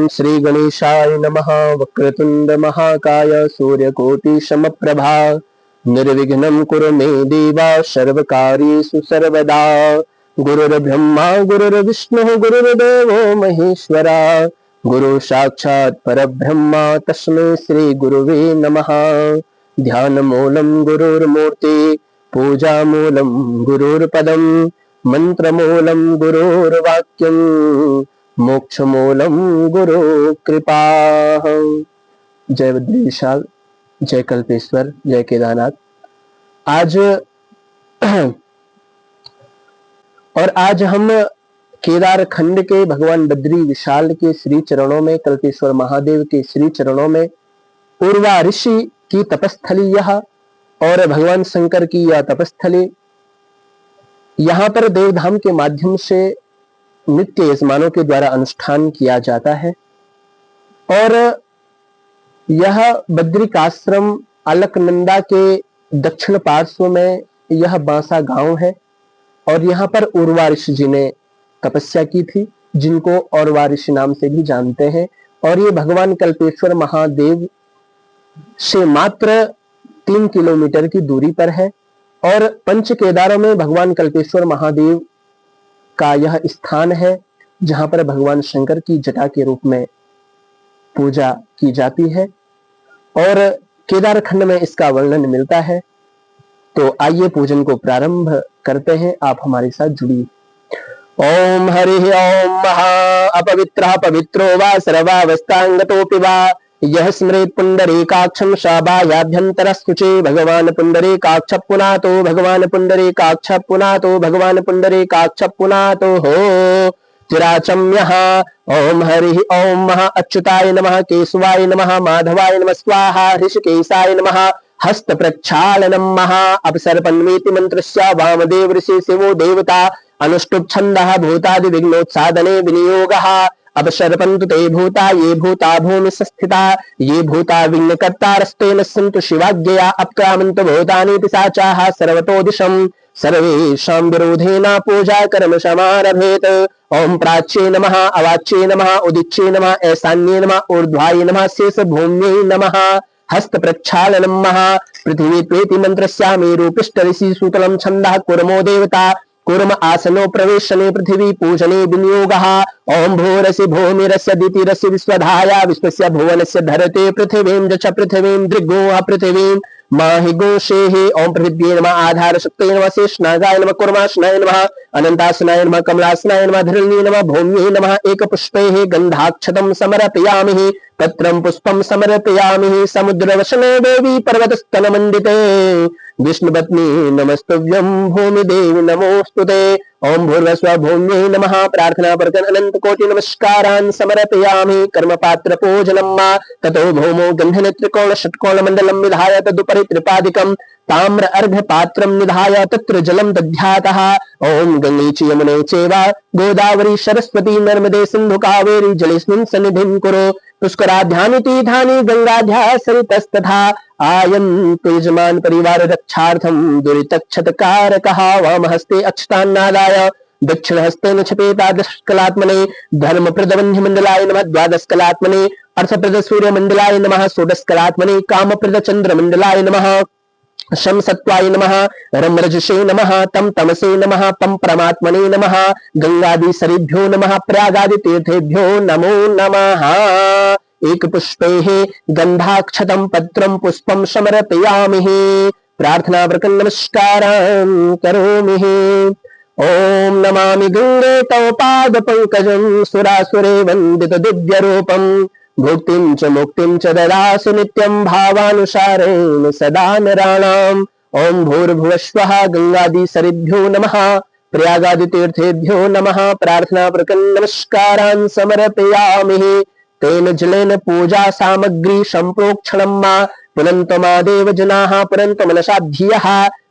श्री गणेशाय नमः। वक्रतुंड महाकाय सूर्यकोटि समप्रभा निर्विघ्नं कुरु मे देवा सर्वकार्येषु सर्वदा। गुरुर्ब्रह्मा गुरुर्विष्णुः गुरुर्देवो महेश्वरा गुरु साक्षात् परब्रह्म तस्मै श्री गुरुवे नमः। ध्यानमूलं गुरुर्मूर्ति पूजामूलं गुरुर्पदं मंत्रमूलं गुरुर्वाक्यं मोक्षमूलं गुरु कृपा। जय बद्री विशाल, जय कल्पेश्वर, जय केदारनाथ। आज हम केदार खंड के भगवान बद्री विशाल के श्री चरणों में, कल्पेश्वर महादेव के श्री चरणों में उर्वा ऋषि की तपस्थली यह और भगवान शंकर की यह तपस्थली, यहाँ पर देवधाम के माध्यम से नित्य यजमानों के द्वारा अनुष्ठान किया जाता है। और यह बद्रिकाश्रम अलकनंदा के दक्षिण पार्श्व में यह बांसा गांव है और यहाँ पर उर्वा ऋषि जी ने तपस्या की थी, जिनको उर्वा ऋषि नाम से भी जानते हैं। और ये भगवान कल्पेश्वर महादेव से मात्र 3 किलोमीटर की दूरी पर है। और पंच केदारों में भगवान कल्पेश्वर महादेव का यह स्थान है, जहां पर भगवान शंकर की जटा के रूप में पूजा की जाती है और केदार खंड में इसका वर्णन मिलता है। तो आइए पूजन को प्रारंभ करते हैं, आप हमारे साथ जुड़िए। ओम हरि ओम महा अपवित्रः पवित्रो वा सर्वावस्थांगतोऽपि वा यह स्मरेत् पुंडरीकाक्षं शाबायाभ्यन्तरस्तुचे भगवान पुंडरीकाक्ष पुनातो भगवान पुंडरीकाक्ष पुनातो भगवान पुंडरीकाक्ष पुनातो हो तिराचम्यः। ओम हरि ओम महा अच्युताय नमः केशवाय नमः माधवाय नमः स्वाहा ऋषिकेशाय नमः हस्त प्रक्षालनम महा अपसर्पन्वेति मंत्रस्य वामदेव ऋषि शिवो देवता अनुष्टुप छंदः भूतादि विघ्नोत्सादने विनियोगः अपसर्पन्तु ते भूता ये भूता भूमि संस्थिता ये भूता विघ्नकर्तारस्तेन सन्तु शिवाज्ञया अपक्रामन्तु भूतानि पिशाचाः सर्वतो दिशम् सर्वेषां विरोधेन पूजा कर्म समारभेत। ओम प्राच्ये नमः अवाच्ये नमः उदिच्ये नमः ऐशान्ये नमः ऊर्ध्वाय नमः शेष भूम्यै नमः हस्त प्रक्षालनम महा पृथ्वी त्वेति मंत्रस्य मेरुपृष्ठ ऋषि सूतलम छंदः कुर्मो देवता कुर्म आसनो प्रवेशने पृथ्वी पूजने विनियोगः। ओम भूरसि भूमिरस्य दितिरसि विश्वधाया विश्वस्य भुवनस्य धरते पृथिवीं च पृथिवीं दृग्गोः पृथिवीं माहि गोषेः। ओम पृथिव्यै नमः आधार शक्तये नमः शेषनागाय नमः कुर्माशनाय नमः अनंतासनाय नमः कमलासनाय नमः धरण्ये नमः भौम्यै नमः एकपुष्पैः गंधाक्षतं समर्पयामि पत्रं पुष्पं समर्पयामि समुद्रवसने देवी पर्वतस्तनमण्डिते विष्णुपत्नी नमस्तुभ्यं भूमि देवी नमोस्तुते। ओम भूर्भुवस्सुवः भौम्यै नमः प्रार्थना परकन अनंत कोटि नमस्कारान् समर्पयामि कर्मपात्र पूजनं मा ततो भौमो गंधन त्रिकोण षट्कोण मंडलं विधाय तदुपरि त्रिपादिकं ताम्र अर्घ पात्रं निधाय तत्र जलं दध्यातः। ओम गंगे च यमुने चैव गोदावरी सरस्वती नर्मदे सिंधु कावेरी जलेस्मिन् सन्निधिं कुरु पुष्कराध्यानि तीर्थानि गंगाध्या सरितस्तथा आयन्तु यजमान परिवार रक्षार्थं दुरितक्षतकारकः। वामहस्ते अक्षतान्नादाय दक्षिणहस्तेन छपेता दशकलात्मने धर्मप्रदबन्धि मंडलाय नमः द्वादशकलात्मने अर्थप्रद सूर्य मंडलाय नमः षोडशकलात्मने कामप्रद चंद्र मंडलाय नमः शम सत्वाय नमः रम रजसे नमः तम तमसे नमः पम परमात्मने नमः गंगादि सरिभ्यो नमः प्रयागादि तीर्थेभ्यो नमो नमः। एक पुष्पैः गंधाक्षतं पत्रं पुष्पं समर्पयामि प्रार्थना प्रकन नमस्कारान् करोमि। ओम नमामि गंगे तव पाद पंकजं सुरासुरे वंदित दिव्य रूपं भुक्तिं च मुक्तिं च ददासि नित्यं भावानुसारेण सदा नराणाम्। ओम भूर्भुवस्वः गंगादि सरिभ्यो नमः प्रयागादि तीर्थेभ्यो नमः प्रार्थना प्रकन नमस्कारान् समर्पयामि तेन जलेन पूजा सामग्री संप्रोक्षणं मा पुनन्तमादेव जनाः पुनन्त मनसा धियः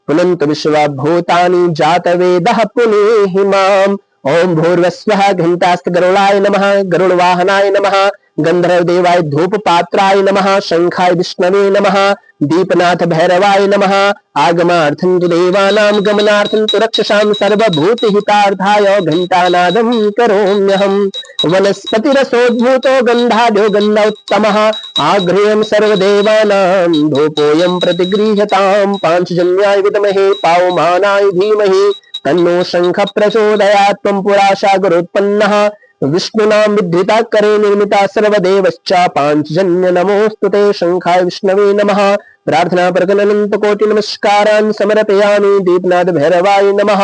पुनन्त विश्वभूतानि जातवेदः पुनेहि माम्। ओम भूर्भुवस्वः घंटास्थ गरुडाय नमः गरुड़वाहनाय नमः गंधर्व देवाय धूप पात्राय नमः, शंखाय विष्णवे नमः, दीपनाथ भैरवाय नमः, आगमार्थं तु देवानां गमनार्थं तु रक्षसां सर्वभूतहितार्थाय घंटानादं करोम्यहम्। वनस्पतिरसोद्भूतो गन्धाढ्यो गन्धोत्तमः, आघ्रेयं सर्वदेवानां धूपोऽयं प्रतिगृह्यताम्। पांचजन्याय विद्महे पावमानाय धीमहि तन्नो शंख प्रचोदयात्। त्वं पुरा सागरोत्पन्नः विष्णुना विद्धिता करे निर्मिता सर्वदेवश्च पांचजन्य नमोस्तुते। शंखाय विष्णवे नमः। प्रार्थना प्रकटनंत कोटि नमस्कारान् समर्पयामि। दीपनाथ भैरवाय नमः।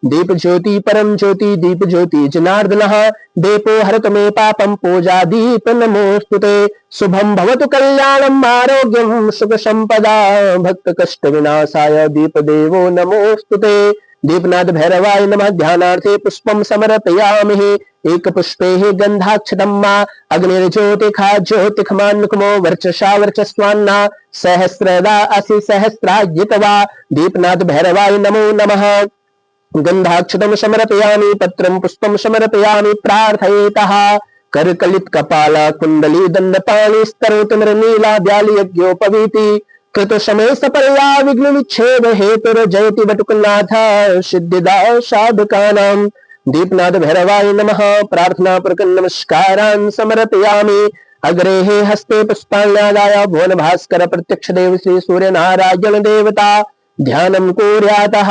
दीप ज्योति परम ज्योति दीप ज्योति जनार्दनः, देपो हरत मे पापं पूजा दीप नमोस्तुते। शुभं भवतु कल्याणं आरोग्यं सुख संपदा भक्त कष्ट विनाशाय दीप देवो नमोस्तुते। दीपनाथ भैरवाय नमः। ध्यानार्थे पुष्पं समर्पयामि। एक पुष्पे गंधाक्षतम् मा अग्निर्ज्योतिखा ज्योतिखमान्मुखमो वर्चसा वर्चस्वान्ना सहस्रदा असि सहस्रायितवा। दीपनाथ भैरवाय नमो नमः। गंधाक्षतम् समर्पयामि पत्रं पुष्पं समर्पयामि प्रार्थयेतः। करकलित कपाला कुंडली दंडपाणि स्तरोतमरनीला व्याली यज्ञोपवीति कृत समय सपर्या विघ्न विच्छेद हेतुर जयति बटुकनाथ सिद्धिदा साधकानां। दीपनाथ भैरवाय नमः। प्रार्थना पूर्वक नमस्कारान् समर्पयामि। अग्रे हस्ते पुष्पाण्यादाय भुवन भास्कर प्रत्यक्ष देव श्री सूर्य नारायण देवता ध्यानं कुर्यातः।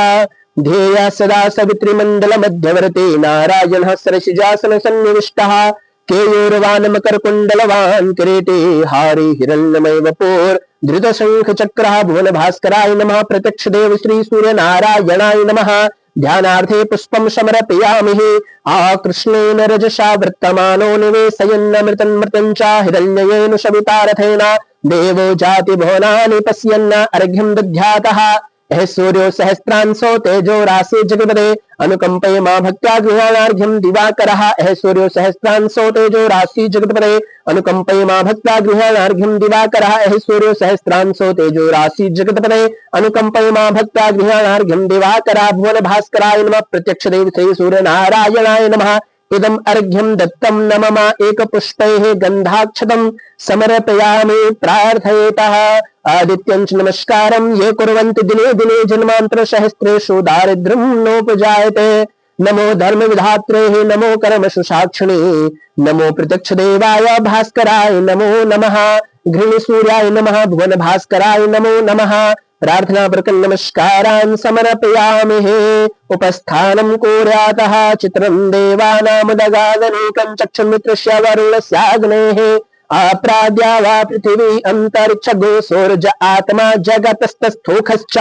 ध्येया सदा सवित्री मंडल मध्यवर्ती नारायण सरसिजासन सन्निविष्टः। केयूरवान मकर कुंडलवान किरीटे हारी हिरण्यमय वपुर धृत शंख चक्रः भुवन भास्कराय नमः। प्रत्यक्ष देव श्री सूर्य नारायणाय नमः। ध्यानार्थे पुष्पं समर्पयामि। आकृष्णेन रजसा वर्तमानो निवेशयन्नमृतन्मृतं च हिरण्ययेन शमितारथेन देवो जाति भुवनानि पश्यन्न अर्घ्यं दध्यातः। यह सूर्यो सहस्रांशो तेजो राशि जगपदे अनुकंपये मां भक्त्या गृहाणार्घ्यं दिवाकरः। यह सूर्यो सहस्रांशो तेजो राशि जगपदे अनुकंपये मां भक्त्या गृहाणार्घ्यं दिवाकरः। यह सूर्यो सहस्रांशो तेजो राशि जगपदे अनुकंपये मां भक्त्या गृहाणार्घ्यं दिवाकरः। भुवन भास्कराय नमः। प्रत्यक्ष देव श्री सूर्य नारायणाय नमः। इदम् अर्घ्यं दत्तं न मम एक पुष्पैः गंधाक्षतं समर्पयामि प्रार्थयेतः। आदित्यं च नमस्कारं ये कुर्वन्ति दिने दिने जन्मांतर सहस्रेषु दारिद्र्यं नोपजायते। नमो धर्म विधात्रे नमो कर्मसु साक्षिणे नमो प्रत्यक्ष देवाय भास्कराय नमो नमः। घृणी सूर्याय नमः। भुवन भास्कराय नमो नमः। प्रार्थना पूर्वक नमस्कारान् समर्पयामि। उपस्थानं कुर्यातः चित्रं देवानामुदगादनेकं चक्षुर्मित्रस्य वरुणस्याग्नेः आप्राद्या वा पृथिवी अंतरिक्ष गो सूर्य आत्मा जगतस्तस्थोखश्च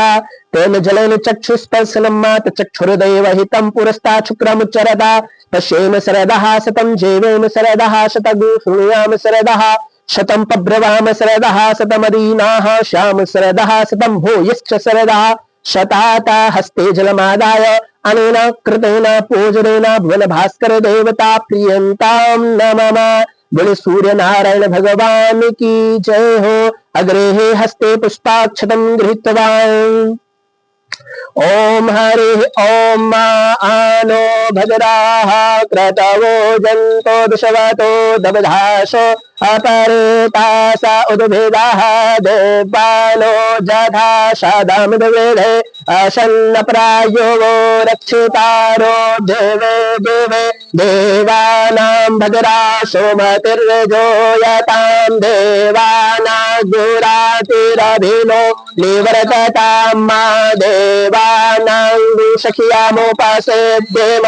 तेन जलेन चक्षुस्पर्शनं मात चक्षुर्देव हितं पुरस्तात् शुक्रमुच्चरता। पश्येम शरदः शतं जीवेम शरदः शतगु शृणुयाम शरदः शतं पब्रवाम शरदः शतमदीनाः श्याम शरदः शतं भूयश्च शरदः शताता हस्ते जलमादाय अनेन कृतेन पूजनेन भुवन भास्कर देवता प्रियंतां नमः। बोले सूर्य नारायण भगवान की जय हो। अग्रे हस्ते पुष्पाक्षतं गृहीतवान्। ओम हरि ओम आनो भद्राः क्रतवो जन्तो दशवतो दबधासो अपरेतासा उद्भिदाः देवानो जधा सदामिदवेदे असन्न प्रायो वो रक्षितारो देवे देवे देवानां भद्रा सोमतिर्जो यतां देवानां गुरातिरभिनो निवर्ततां मा देवानां सखियामुपासेद्येम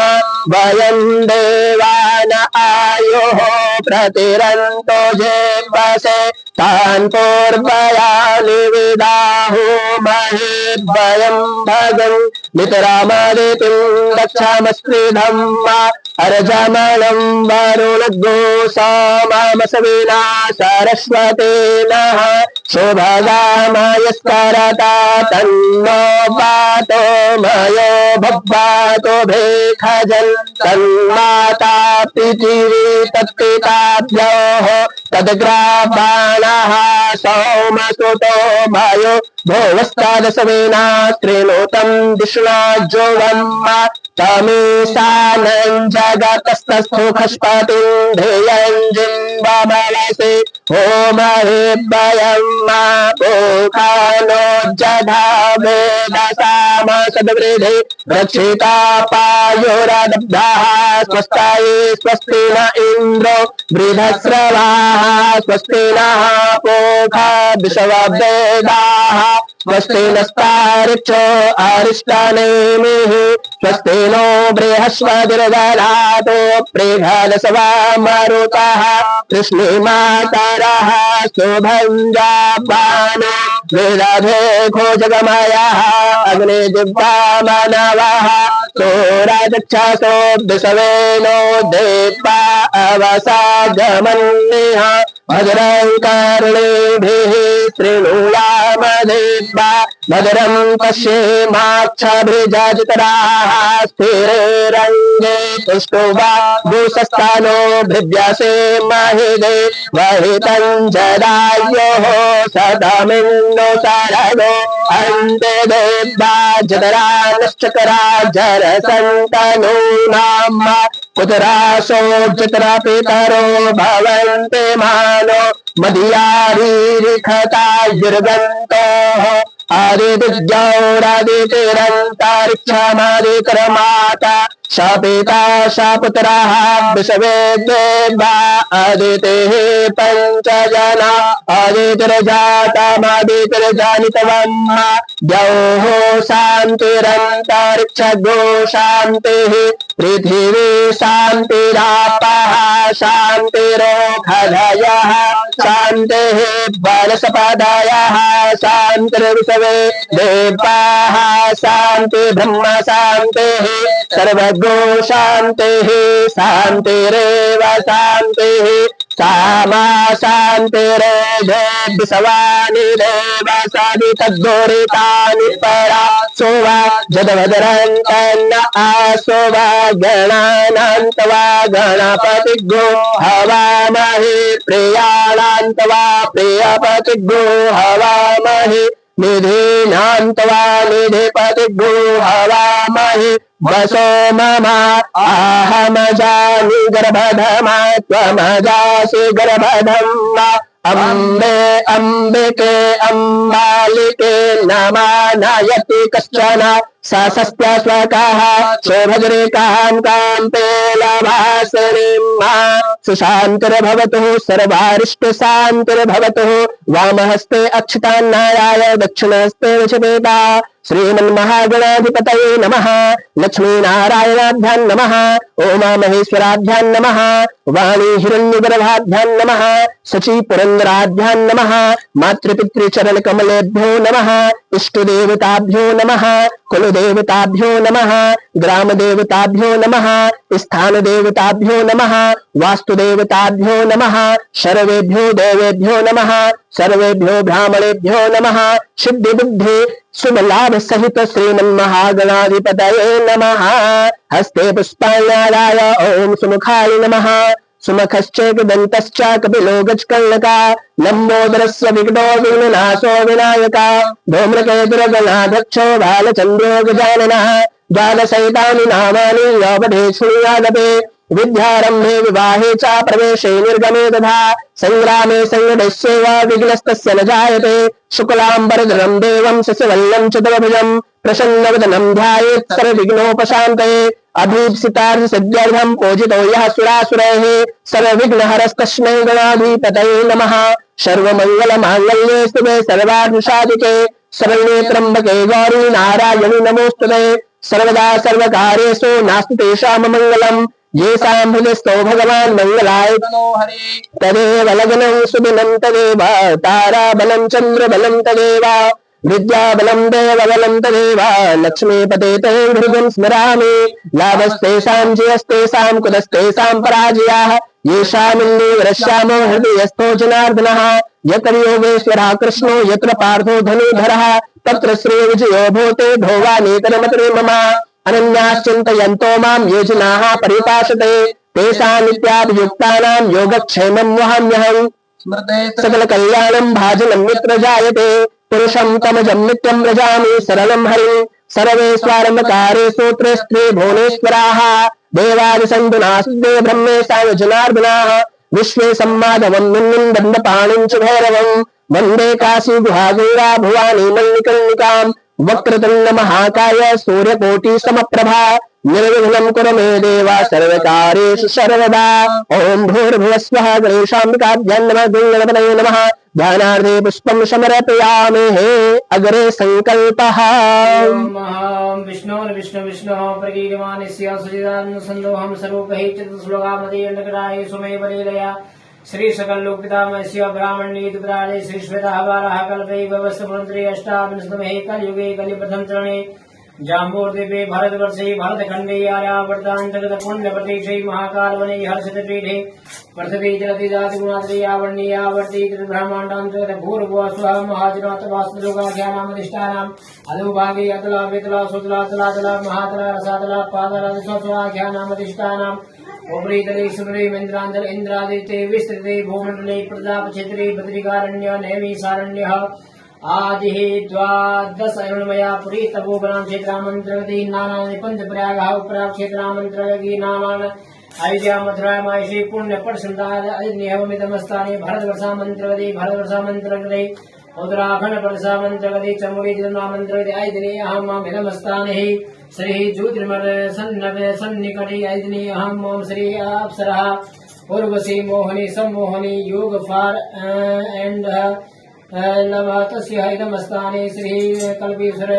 वयं देवान आयुः प्रतिरन्तो जेवसे तान् पूर्वयानि विदाहु महेद्वयं भगं नितरामादितिं रक्षामस्त्रिधं अर्जमलं वरुणगोसामामसविना सरस्वतेनः शोभगामायस्करता तन्नो पातो मयो भब्बातो भेखजन् तन्माता पृथिवी तत्पिताभ्योः तद्ग्रावाणः सौमसुतो भयो भोवस्तादसवेना त्रिलोतं दिशुना जोवम्मा तमेशानं जगतस्तस्थोखस्पतिं ध्येयं वामवसे होमहिभयं मा पोखानो जधा वेदसाम सद्वृद्धि रक्षिता पायोरदब्धाः स्वस्ताये स्वस्ति न इन्द्रो वृधस्रवाः स्वस्ति नः पोखा विश्ववेदाः स्वस्ति नस्तारिक्षो अरिष्टनेमिः स्वस्ति नो बृहस्पतिर्दधातु प्रेघलसवा मरुतः कृष्णीमातरः शुभञ्जापानो विदधे घोषगमयः अग्निजिह्वा मनवः सोराजक्षसो विषवेनो देवा अवसागमन्यः भद्रं कर्णेभिः शृणुयाम देवा भद्रं पश्येमाक्षभिजजितराः स्थिरैरङ्गे तुष्टुवा भूषस्थानो भृव्यसे महिदे वहितं जदायोः सदमिन्दो सरगो अन्ते देवा जतरा निश्चकरा जरसन्तनूनां कुतरासो जतरा पितरो भवन्ते मानो मदीयारीरिखता युर्गन्तोः आदित्यौरादितिरन्तरिक्षमादिकरमाता शापिता शापुत्राः विषवे देवा आदितेः पञ्चजना आदितिर्जातमादितिर्जानितवम् द्यौः शान्तिरन्तरिक्षगो शान्तिः पृथिवी शान्तिरापः शान्तिरोखधयः शान्तिः बलसपदयः शान्तिर्विषवे देवाः शान्ति ब्रह्म शान्तिः सर्वगो शान्तिः शान्तिरेव शान्तिः सामा शान्तिरेधेभिसवानि देव सवितद्दुरितानि परा सोवा जदवदरन्तन्न आसोवा गणानान्तवा गणपतिगो हवामहे प्रियाणान्तवा प्रियपतिगो हवामहे निधीनान्तवा निधिपतिगो हवामहे वसो मम अहमजामि गर्भधमा त्वमजासि गर्भधम् अम्बे अम्बिके अम्बालिके नमानयति कश्चन सस्त्यस्वकः शोभजरेकां कान्ते लभासरिम् सुशान्तिर्भवतु सर्वारिष्टशान्तिर्भवतु वामहस्ते अक्षतान्नाराय दक्षिणहस्ते वशपेता श्रीमन्महागणाधिपतये नमः लक्ष्मीनारायणाभ्यां नमः उमामहेश्वराभ्यां नमः वाणी हिरण्यगर्भाभ्यां नमः शचीपुरन्दराभ्यां नमः मातृपितृचरणकमलेभ्यो नमः इष्टदेवताभ्यो नमः कुलदेवताभ्यो नमः ग्रामदेवताभ्यो नमः स्थानदेवताभ्यो नमः वास्तुदेवताभ्यो नमः सर्वेभ्यो देवेभ्यो नमः सर्वेभ्यो ब्राह्मणेभ्यो नमः सिद्धिबुद्धि शुभलाभ सहित श्रीमन्महागणाधिपतये नमः हस्ते पुष्पाण्यादाय ओम सुमुखाय नमः सुमुखश्चैकदन्तश्च कपिलो गजकर्णका लंबोदरस्य विघ्नो विघ्ननाशो विनायका धूम्रकेतुर्गणाध्यक्षो बालचन्द्रो गजाननः द्वादशैतानि नामानि योपदेशुयादपे विद्यारम्भे विवाहे च प्रवेशे निर्गमे तथा संग्रामे संगतस्यैव विघ्नस्तस्य न जायते शुक्लाम्बरधरं देवं शशिवल्लं चतुर्भुजं प्रसन्नवदनं ध्यायेत् सर्वविघ्नोपशान्तये अभीप्सितार्थ सिद्ध्यर्थं पूजितो यः सुरासुरैः सर्वविघ्नहरस्तस्मै गणाधिपतये नमः सर्वमङ्गलमाङ्गल्ये शिवे सर्वार्थसाधिके शरण्ये त्र्यम्बके गौरी नारायणि नमोस्तुते सर्वदा सर्वकार्येषु नास्ति तेषां मंगलम् येषां हृदयस्थो भगवान् मंगलाय तदेव लग्नं सुदिनं तदेव ताराबलं चन्द्रबलं तदेव विद्याबलं देवबलं तदेव लक्ष्मीपते ते हृदयं स्मरामि लाभस्तेषां जयस्तेषां कुलस्तेषां पराजयाः येषामिन्दीवरश्यामो हृदयस्थो जनार्दनः यत्र योगेश्वरः कृष्णो यत्र पार्थो धनुर्धरः तत्र श्रीविजयो भूते भोगानेतरमते मम अनन्याश्चिन्तयन्तो मां ये जनाः परिपासते तेषां नित्याभियुक्तानां योगक्षेमं वहाम्यहम् सकलकल्याणं भाजनं यत्र जायते पुरुषं तमजं नित्यं व्रजामि सरलं हरिं सर्वेष्वारम्भकारेषु त्रिस्त्री भुवनेश्वराः देवादिसन्तु नास्ते ब्रह्मेशाय जनार्दनाः विश्वे सम्माधवं निन्नं दण्डपाणिं च भैरवं वन्दे काशी गुहागौरा भुवानी मल्लिकर्णिकां वक्रतुण्ड महाकाय सूर्यकोटि समप्रभा निर्विघ्नं कुरु मे देवा सर्वकार्येषु सर्वदा। ओम भूर्भुवस्वः गणेशाम्बिकाभ्यां नमः गणपतये नमः। ध्यानार्थे पुष्पं समर्पयामहे। अग्रे संकल्पः। विष्णु विष्णु विष्णु प्रगीयमानस्य सुजिदान संदोहं स्वरूपहि चतुश्लोकामदे अंडकराय सुमे बलीलया श्री सकल लोक पितामहस्य ब्राह्मणी दुग्धालय श्री श्वेतः बालः कल्पैव वस्तुमन्त्रे अष्टाविंशतमे कलियुगे कलिप्रथम चरणे जाम्बोर्दिवे भारतवर्षे भारतखण्डे आर्यावर्तान्तर्गत पुण्यप्रतीक्षे महाकालवने हर्षितपीठे वर्षते जलति जातिगुणात्रयावर्णीयावर्ती ब्रह्माण्डान्तर्गत भूर्भुवस्वः महाजनातवास्तुलोकाख्यानामधिष्ठानाम् अधोभागे अतला वेतला सुतला तलातला महातला रसातला पातला दिशोत्सवाख्यानामधिष्ठानाम् उपरितले सुरे मन्द्रान्तल इन्द्रादिते विस्तृते भूमण्डले प्रजापक्षेत्रे बद्रिकारण्य नैमिषारण्यः आदि द्वादश अरुणमया पुरी तपोवनां क्षेत्रामन्तर्गते नानानि पञ्चप्रयागः उपराग क्षेत्रामन्तर्गते नामान् अयोध्या मथुरा माहेशी पुण्य पटसंदाय अजन्यवमिदमस्तानि भारतवर्षामन्तर्गते भारतवर्षामन्तर्गते उत्तराखण्ड प्रदेशामन्तर्गते चमोली जिल्लामन्तर्गते अयदिने अहं मामिदमस्तानि श्री ज्योतिर्मल सन्निकटे अयदिने अहं मां श्री अप्सरः उर्वशी मोहिनी सम्मोहिनी योग फॉर एंड लवतस्य इदमस्ताने श्री कल्पेश्वर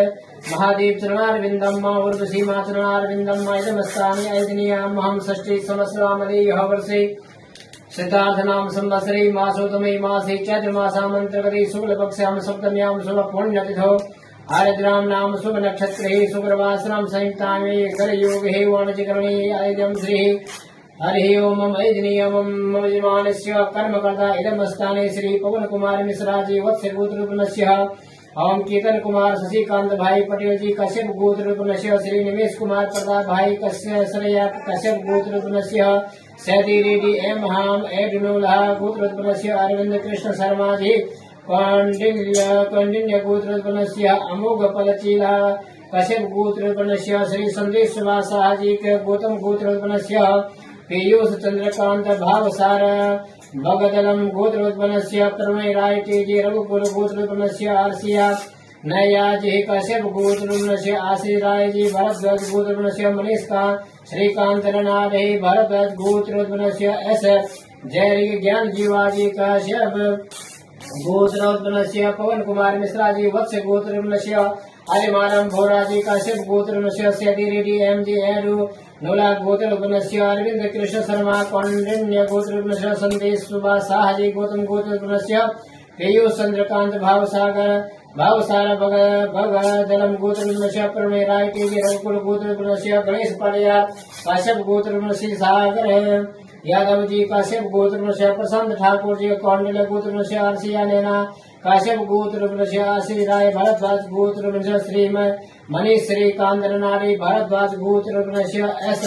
महादेव चरणारविन्दं मा उर्वशी मा चरणारविन्दं मा इदमस्ताने अयदिनीयामहं षष्ठी संवत्सरामदेयः वर्षे सिद्धार्थनाम संवत्सरे मासोत्तमे मासे चैत्रमासामन्तर्गते शुक्लपक्षां सप्तम्यां शुभपुण्यतिथौ आर्द्रां नाम शुभ नक्षत्रे शुक्रवासरां संयुक्तामे करयोगे वाणिज्यकरणे अयं श्री हरि ओम मम यजमानस्य कर्मकर्ता इदमस्ताने श्री पवन कुमार मिश्रा जी वत्स गोत्रपुनस्य ओम कीर्तन कुमार शशिकांत भाई पटेल जी कश्यप गोत्रपुनस्य श्री निमेश कुमार प्रताप भाई कश्यप गोत्रपुनस्य सैदी रेड्डी एम हाम एडनोला गोत्रपुनस्य अरविंद कृष्ण शर्मा जी कौंडिन्य गोत्रपुनस्य अमोघ पलचीला कश्यप गोत्रपुनस्य श्री संदेश वासा जी गौतम गोत्रपुनस्य पीयूष चंद्रकांत भावसार भगदलम गोत्रोत्पन्नस्य प्रमेय राय तेजी रघुकुल गोत्रोत्पन्नस्य आरसिया नयाजी कश्यप गोत्रोत्पन्नस्य आशी राय जी भरद्वाज गोत्रोत्पन्नस्य मनीष का श्रीकांत रनादे भरद्वाज गोत्रोत्पन्नस्य एस जय ज्ञान जीवाजी कश्यप गोत्रोत्पन्नस्य पवन कुमार मिश्रा जी वत्स गोत्रोत्पन्नस्य अरिमानम भोराजी कश्यप गोत्रोत्पन्नस्य सैदी रेड्डी एम जी एडू नोला गोत्रोत्पन्नस्य अरविंद कृष्ण शर्मा कौंडिन्य गोत्रोत्पन्नस्य संदेश सुबा साहजी गौतम गोत्रोत्पन्नस्य पीयूष चंद्रकांत भावसार भगदलम गोत्रोत्पन्नस्य प्रमेय राय तेजी रघुकुल गोत्रोत्पन्नस्य गणेश पालिया कश्यप गोत्रोत्पन्नस्य सागर यादव जी कश्यप गोत्रोत्पन्नस्य प्रशांत ठाकुर जी कौंडिन्य गोत्रोत्पन्नस्य आरसिया नैना कश्यप गोत्रोत्पन्नस्य आशी राय भरद्वाज गोत्रोत्पन्नस्य श्री मनीष श्रीकांत नारी भरद्वाज गोत्रोत्पन्नस्य एस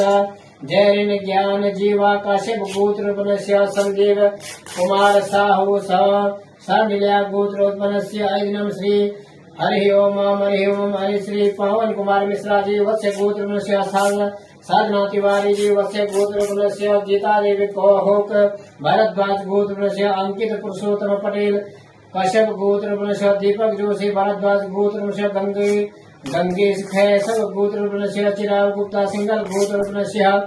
जैन ज्ञान जीवा कश्यप गोत्रोत्पन्नस्य संजीव कुमार साहू सांडिल्या गोत्रोत्पन्नस्य अयनम श्री हरि ओम हरि श्री पवन कुमार मिश्रा जी वत्स गोत्रोत्पन्नस्य साधना तिवारी जी वत्स गोत्रोत्पन्नस्य गीता देवी कौहोक भरद्वाज गोत्रोत्पन्नस्य अंकित पुरुषोत्तम पटेल कश्यप गोत्रोत्पन्नस्य दीपक जोशी भरद्वाज गोत्रोत्पन्नस्य गंगेश खैसव गोत्रोत्पन्नस्य चिराग गुप्ता सिंगल गोत्रोत्पन्नस्य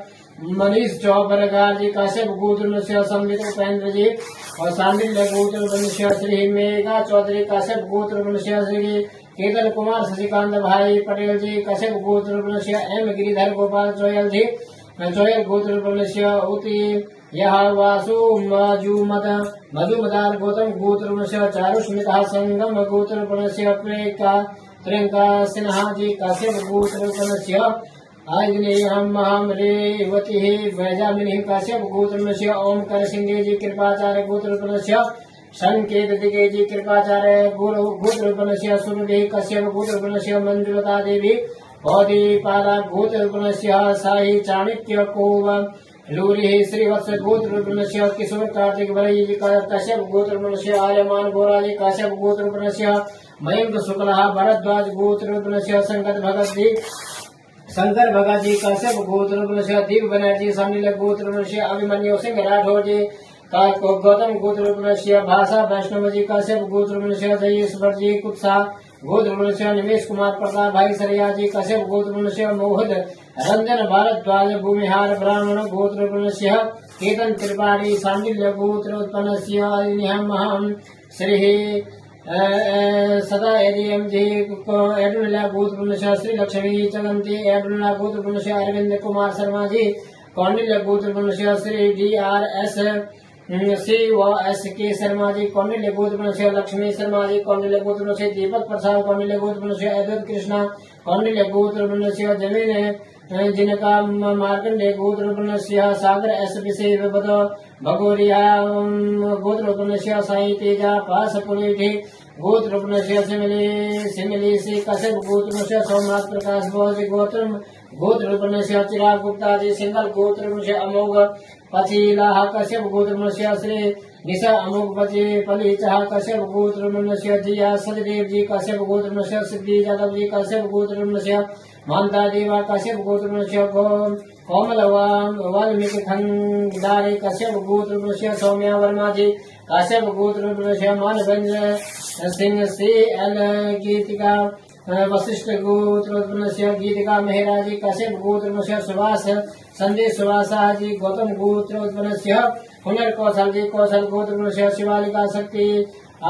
मनीष चौपर जी कश्यप गोत्रोत्पन्नस्य संबित उपेंद्र जी और सांडिल्य गोत्रोत्पन्नस्य श्री मेघा चौधरी कश्यप गोत्रोत्पन्नस्य श्री केतन कुमार शशिकांत भाई पटेल जी कश्यप गोत्रोत्पन्नस्य एम गिरिधर गोपाल चोयल जी चोयल गोत्रोत्पन्नस्य उति यह वासु मधुमदार गौतम गोत्रोत्पन्नस्य चारुस्मिता संगम गोत्रोत्पन्नस्य प्रियंका सिन्हा जी कश्यप गोत्रोत्पन्नस्य आग्नेयम महाम रेवती वैजामिनी कश्यप गोत्रोत्पन्नस्य ओमकार सिंह जी कृपाचार्य गोत्रोत्पन्नस्य संकेत दिगे जी कृपाचार्य गोत्रोत्पन्नस्य सुरभि कश्यप गोत्रोत्पन्नस्य मंजुलता देवी बौद्धिपाला गोत्रोत्पन्नस्य साई चाणक्य कोव लूरी श्रीवत्स गोत्रोत्पन्नस्य किशोर कार्तिक वलय जी कश्यप गोत्रोत्पन्नस्य आर्यमान गोरा जी कश्यप गोत्रोत्पन्नस्य मयंक शुक्ला भरद्वाज गोत्रोत्पन्नस्य शंकर भगत जी कश्यप गोत्रोत्पन्नस्य दीप बनर्जी समिल गोत्रोत्पन्नस्य अभिमन्यु सिंह राठौर जी गौतम गोत्रपुनस्य भाषा वैष्णव जी कश्यप गोत्रपुनस्य जयेश्वर जी कुत्सा गोत्रपुनस्य निमेश कुमार प्रताप भाई सरिया जी कश्यप गोत्रपुनस्य मोहद रंजन भारद्वाज भूमिहार ब्राह्मण गोत्रपुनस्य केतन त्रिपाठी सांडिल्य गोत्रोत्पन्नस्य हम श्री सदा एडीएम जी एडुला गोत्रपुनस्य श्री लक्ष्मी चगंती एडुला गोत्रपुनस्य अरविंद कुमार शर्मा जी कौंडिल्य गोत्रपुनस्य श्री DRS सी व एस के शर्मा जी कौंडिल्य गोत्रपुनस्य लक्ष्मी शर्मा जी कौंडिल्य गोत्रपुनस्य दीपक प्रसाद कौंडिल्य गोत्रपुनस्य अद्वैत कृष्णा कौंडिल्य गोत्रपुनस्य जमीन जिनका मार्कंडेय गोत्रपुनस्य सागर एस विषय भगोरिया गोत्रपुनस्य साई तेजा पास पुलेठी गोत्रपुनस्य सिमली से कश्यप गोत्रपुनस्य सोमनाथ प्रकाश भोज गोत्रपुनस्य चिराग गुप्ता जी सिंगल गोत्रपुनस्य अमोघ पचीला कश्यप गोत्रपुनस्य श्री निशा अमोघ पली चाह कश्यप गोत्रपुनस्य जिया सचदेव जी कश्यप गोत्रपुनस्य सिद्धि यादव जी कश्यप गोत्रपुनस्य मानता देवा कश्यप गोत्रपुनस्य कोमल वाल्मीकि खंडारी कश्यप गोत्रपुनस्य सौम्या वर्मा जी कश्यप गोत्रपुनस्य मानभंज सिंह CL गीतिका वशिष्ठ गोत्रपुनस्य गीतिका मेहरा जी कश्यप गोत्रपुनस्य सुभाष संदेश सुभाषा जी गौतम गोत्रपुनस्य हुनर कौशल जी कौशल गोत्रपुनस्य शिवालिका शक्ति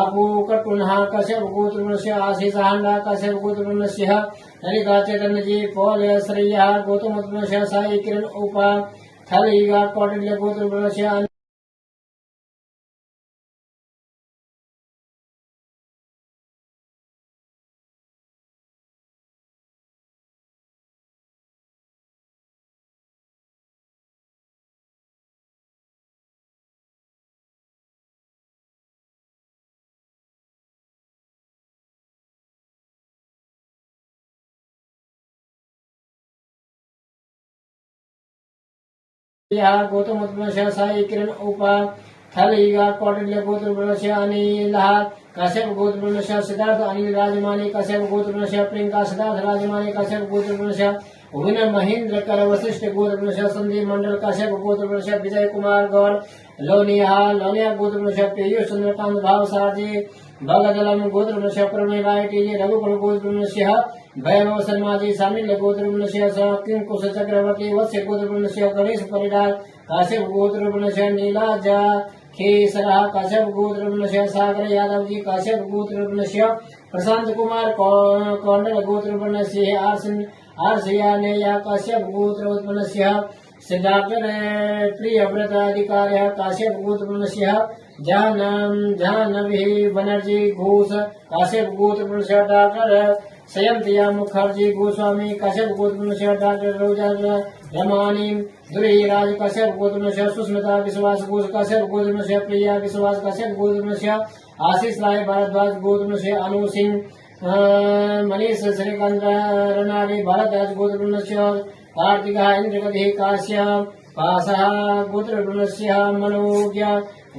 आपू कटुन्हा कश्यप गोत्रपुनस्य आशीष हांडा कश्यप गोत्रपुनस्य ललिता चैतन्य जी पौल श्रेया गौतम गोत्रपुनस्य साई किरण उपा थलीगा कौटिल्य गोत्रपुनस्य गौतम गोत्रपुनस्य साई किरण उपा थलीगा कौटिल्य गोत्रपुनस्य अनिल कश्यप गोत्रपुनस्य सिद्धार्थ अनिल राजमानी कश्यप गोत्रपुनस्य प्रियंका सिद्धार्थ राजमानी कश्यप गोत्रपुनस्य विनय महेंद्र कर वशिष्ठ गोत्रपुनस्य संदीप मंडल कश्यप गोत्रपुनस्य विजय कुमार गौर लोनिया गोत्रपुनस्य पीयूष चंद्रकांत भाव सारजी भगदलम गोत्रपुनस्य प्रमेय राय टी रघुकुल गोत्रपुनस्य वैभव शर्मा जी सामिल्य गोत्रपुनस्य किंकुश चक्रवर्ती वत्स्य गोत्रपुनस्य गणेश परिडार काश्यप गोत्रपुनस्य नीलाजा खेसरा काश्यप गोत्रपुनस्य सागर यादव जी काश्यप गोत्रपुनस्य प्रशांत कुमार कौंडल गोत्रपुनस्य आरसिया नेया काश्यप गोत्रोत्पन्नस्य सिद्धार्थ प्रियव्रत अधिकार्य काश्यप गोत्रपुनस्य जानवी बनर्जी घोष काश्यप गोत्रपुनस्य डॉक्टर संयंतिया मुखर्जी गोस्वामी कश्यप गोत्रपुनस्य डॉक्टर रोजा रमानी दुरीराज कश्यप गोत्रपुनस्य सुस्मिता विश्वास घोष कश्यप गोत्रपुनस्य प्रिया विश्वास कश्यप गोत्रपुनस्य आशीष राय भारद्वाज गोत्रपुनस्य अनु सिंह मनीष श्रीकांत रनारी भारद्वाज गोत्रपुनस्य कार्तिका इंद्रगति काश्यप पाशः गोत्रपुनस्य मनोज्ञ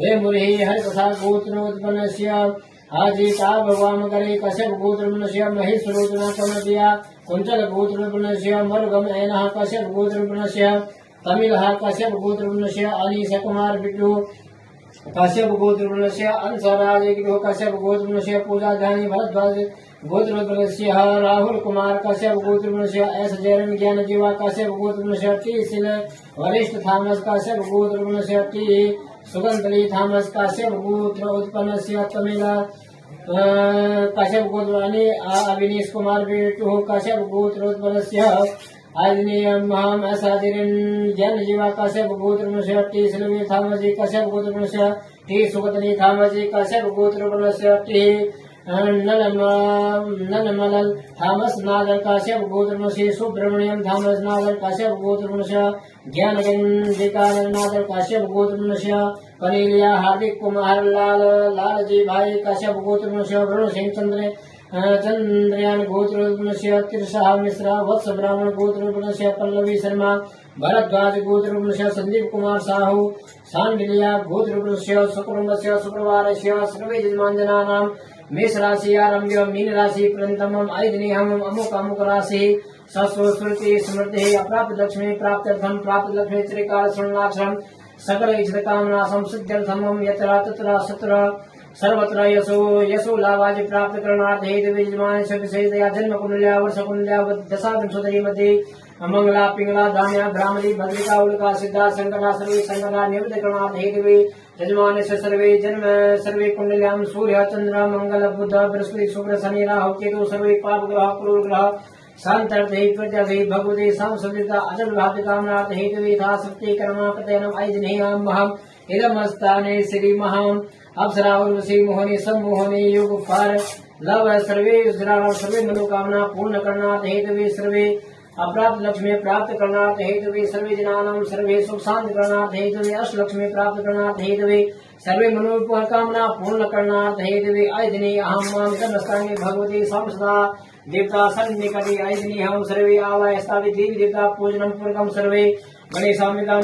वेमुरि हरिप्रसाद गोत्रोत्पन्नस्य आजीता भगवामकरे कश्यप गोत्रपुनस्य महेश्वरोचना कमदिया कुंचल गोत्रपुनस्य मरुगम ऐनः कश्यप गोत्रपुनस्य तमिलः कश्यप गोत्रपुनस्य अनीश कुमार बिट्टू कश्यप गोत्रपुनस्य अंशराज कश्यप गोत्रपुनस्य पूजा ध्यानी भरद्वाज गोत्रपुनस्य राहुल कुमार कश्यप गोत्रपुनस्य एस जयरन ज्ञान जीवा कश्यप गोत्रपुनस्य टी सिल वरिष्ठ Thomas Kashyap गोत्रपुनस्य T सुगंधली Thomas Kashyap गोत्र उत्पन्नस्य तमिला कश्यप गोत्र अविनीश कुमार बिट्टू कश्यप गोत्र उत्पन्नस्य आजनीयम असादिरन ज्ञान जीवा कश्यप गोत्रपुनस्य टी सिलवी थॉमस जी कश्यप गोत्रपुनस्य टी सुगंधली थॉमस जी कश्यप गोत्रपुनस्य टी नलमल थॉमस नागर काश्यप गोत्रपुनस्य सुब्रमण्यम थॉमस नागर काश्यप गोत्रपुनस्य ज्ञानगंधिकार नागर काश्यप गोत्रपुनस्य कनीलिया हार्दिक कुमार लालजी भाई काश्यप गोत्रपुनस्य वरुण सिंह चंद्रयान गोत्रपुनस्य तिरसाह मिश्रा वत्स ब्राह्मण गोत्रपुनस्य पल्लवी शर्मा भरद्वाज गोत्रपुनस्य संदीप कुमार साहू सांडिलिया गोत्रपुनस्य सुकुटुंबस्य शुक्रवारस्य सर्वे यजमानजनानां मेष राशि आरम्भ्य मीन राशि पर्यन्तमम् ऐदिनीहम् अमुक अमुक राशि सस्व स्मृति स्मृति अप्राप्त लक्ष्मी प्राप्त्यर्थम प्राप्त लक्ष्मी त्रिकाल स्वर्णाक्षरम सकल इच्छित कामना संसिद्ध्यर्थम यत्र तत्र सत्र सर्वत्र यशो लाभाज प्राप्त करणार्थ हेतु विद्यमान विशेषतया जन्म कुंडल्या वर्ष कुंडल्या दशा विंशोदरी मध्ये मंगला पिंगला धान्या भ्रामरी भद्रिका उल्का सिद्धा संकटा सर्वे संकटा निवृत्त करणार्थ हेतु यजमान सर्वे जन्म सर्वे कुंडल्यां सूर्य चंद्र मंगल बुध बृहस्पति शुक्र शनि राहु केतु सर्वे पाप ग्रह क्रूर ग्रह शांतर्थे प्रत्यर्थे भगवते संसदिता अचल भाग्य कामनार्थ हेतु यथा शक्ति कर्म प्रत्ययनम ऐजनेयम महम इदमस्ताने श्री महम अप्सरा उर्वशी मोहनी सम्मोहनी योग फार लव सर्वे सर्वे मनोकामना पूर्ण करना हेतु सर्वे अप्राप्त लक्ष्मी प्राप्त करना हेतु सर्वे जनानां सर्वे सुख शांति करना हेतु अष्ट लक्ष्मी प्राप्त करना हेतु सर्वे मनोकामना पूर्ण करना हेतु ऐदिनी अहम माम नमस्कारामि भगवती संसदा देवता सन्निकटे ऐदिनी हम सर्वे आवाय स्थापित देवी देवता पूजनम पूर्वकम सर्वे गणेशाम्बिकां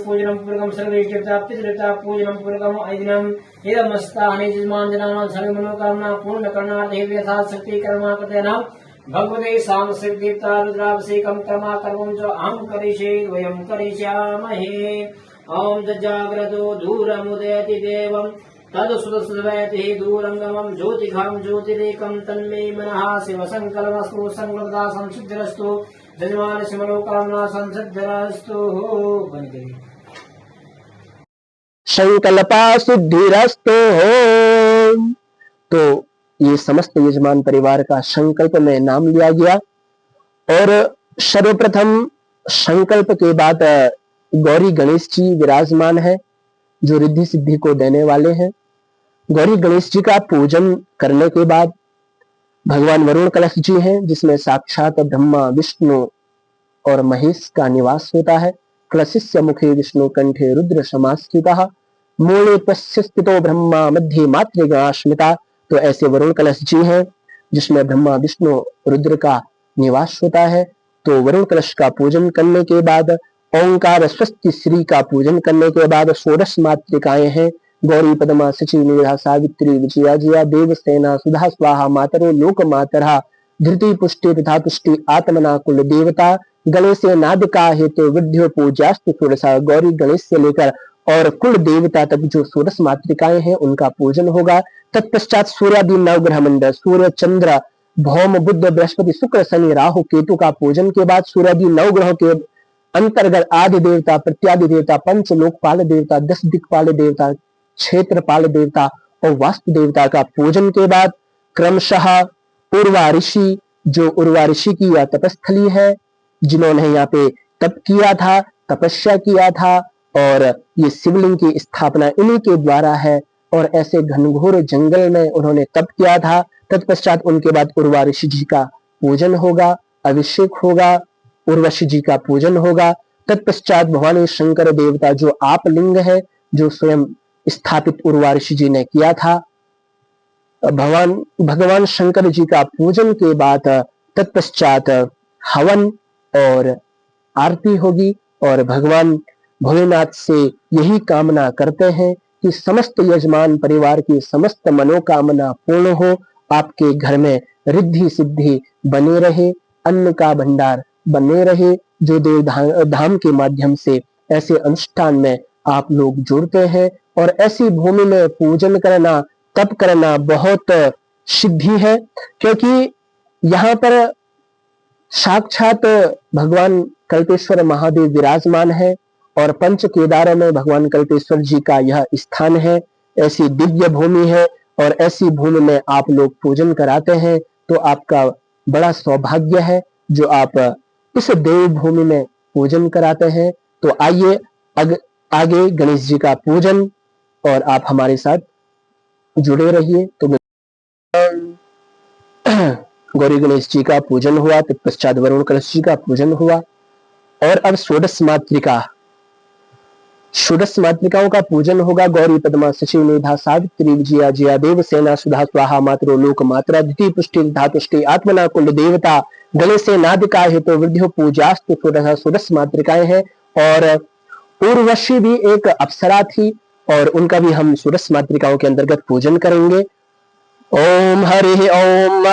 पूजनम पूर्वकम सर्वे देवता पितृदेवता पूजनम पूर्वकम ऐदिनम इदमस्तानि यजमान जनानां सर्वे मनोकामना पूर्ण करना हेतु यथा शक्ति कर्म कृतेन भगवते साम शिव देवता रुद्राभिषेकम कर्मा कर्मं च अहं करिष्ये वयं करिष्यामहे ओम जाग्रतो दूरमुदयति देवं तदसुतसुवयति दूरंगमं ज्योतिघं ज्योतिरेकं तन्मे मनः शिव संकल्पस्तु संकल्पदा संसिद्धिरस्तु यजमान शिवलोकामना संसिद्धिरस्तु बन गई संकल्पा सिद्धिरस्तु। तो ये समस्त यजमान परिवार का संकल्प में नाम लिया गया और सर्वप्रथम संकल्प के बाद गौरी गणेश जी विराजमान है जो रिद्धि सिद्धि को देने वाले हैं। गौरी गणेश जी का पूजन करने के बाद भगवान वरुण कलश जी हैं जिसमें साक्षात ब्रह्मा विष्णु और महेश का निवास होता है। कलशस्य मुखे विष्णु कंठे रुद्र समास्थितः मूले तस्य स्थितो ब्रह्मा मध्ये मातृगणास्मिता। तो ऐसे वरुण कलश जी हैं जिसमें ब्रह्मा विष्णु रुद्र का निवास होता है। तो वरुण कलश का पूजन करने के बाद ओंकार स्वस्ति श्री का पूजन करने के बाद षोडश मातृकाएं हैं गौरी पद्मा शची मेधा सावित्री विजया जया देवसेना सुधा स्वाहा मातरो लोक मातरा धृति पुष्टि तथा पुष्टि आत्मना कुल देवता गणेश नाद का हेतु विद्यो पूजास्तु षोडशा। गौरी गणेश से लेकर और कुल देवता तक जो षोडश मातृकाएं हैं उनका पूजन होगा। तत्पश्चात सूर्यादि नवग्रह मंडल सूर्य चंद्र भौम बुध बृहस्पति शुक्र शनि राहु केतु का पूजन के बाद सूर्यादि नवग्रह के अंतर्गत आदि देवता प्रत्यादि देवता पंच लोकपाल देवता 10 दिक्पाल देवता क्षेत्रपाल देवता और वास्तु देवता का पूजन के बाद क्रमशः उर्वा ऋषि जो उर्वा ऋषि की यह तपस्थली है जिन्होंने यहाँ पे तप किया था तपस्या किया था और ये शिवलिंग की स्थापना इन्हीं के द्वारा है और ऐसे घनघोर जंगल में उन्होंने तप किया था। तत्पश्चात उनके बाद उर्वा ऋषि जी का पूजन होगा अभिषेक होगा उर्वशी जी का पूजन होगा। तत्पश्चात भगवान शंकर देवता जो आप लिंग है जो स्वयं स्थापित उर्वा ऋषि जी ने किया था भगवान शंकर जी का पूजन के बाद तत्पश्चात हवन और आरती होगी और भगवान भोलेनाथ से यही कामना करते हैं कि समस्त यजमान परिवार की समस्त मनोकामना पूर्ण हो आपके घर में रिद्धि सिद्धि बने रहे अन्न का भंडार बने रहे जो देव धाम के माध्यम से ऐसे अनुष्ठान में आप लोग जुड़ते हैं और ऐसी भूमि में पूजन करना तप करना बहुत सिद्धि है क्योंकि यहाँ पर साक्षात भगवान कल्पेश्वर महादेव विराजमान है और पंच केदारों में भगवान कल्पेश्वर जी का यह स्थान है। ऐसी दिव्य भूमि है और ऐसी भूमि में आप लोग पूजन कराते हैं तो आपका बड़ा सौभाग्य है जो आप इस देव भूमि में पूजन कराते हैं। तो आइए आगे गणेश जी का पूजन और आप हमारे साथ जुड़े रहिए। तो गौरी गणेश जी का पूजन हुआ तत्पश्चात वरुण कलश जी का पूजन हुआ और अब षोडश मातृकाओं का पूजन होगा। गौरी पद्मा शची मेधा सावित्री विजया जया देवसेना सुधा स्वाहा मातरो लोक मात्रा द्वितीय पुष्टि धातुष्टि आत्मना कुल देवता गणेश नादिका हेतु वृद्धियो पूजास्तु षोडश मातृकाएं हैं और उर्वशी भी एक अप्सरा थी और उनका भी हम षोडश मातृकाओं के अंतर्गत पूजन करेंगे। ओम हरि ओम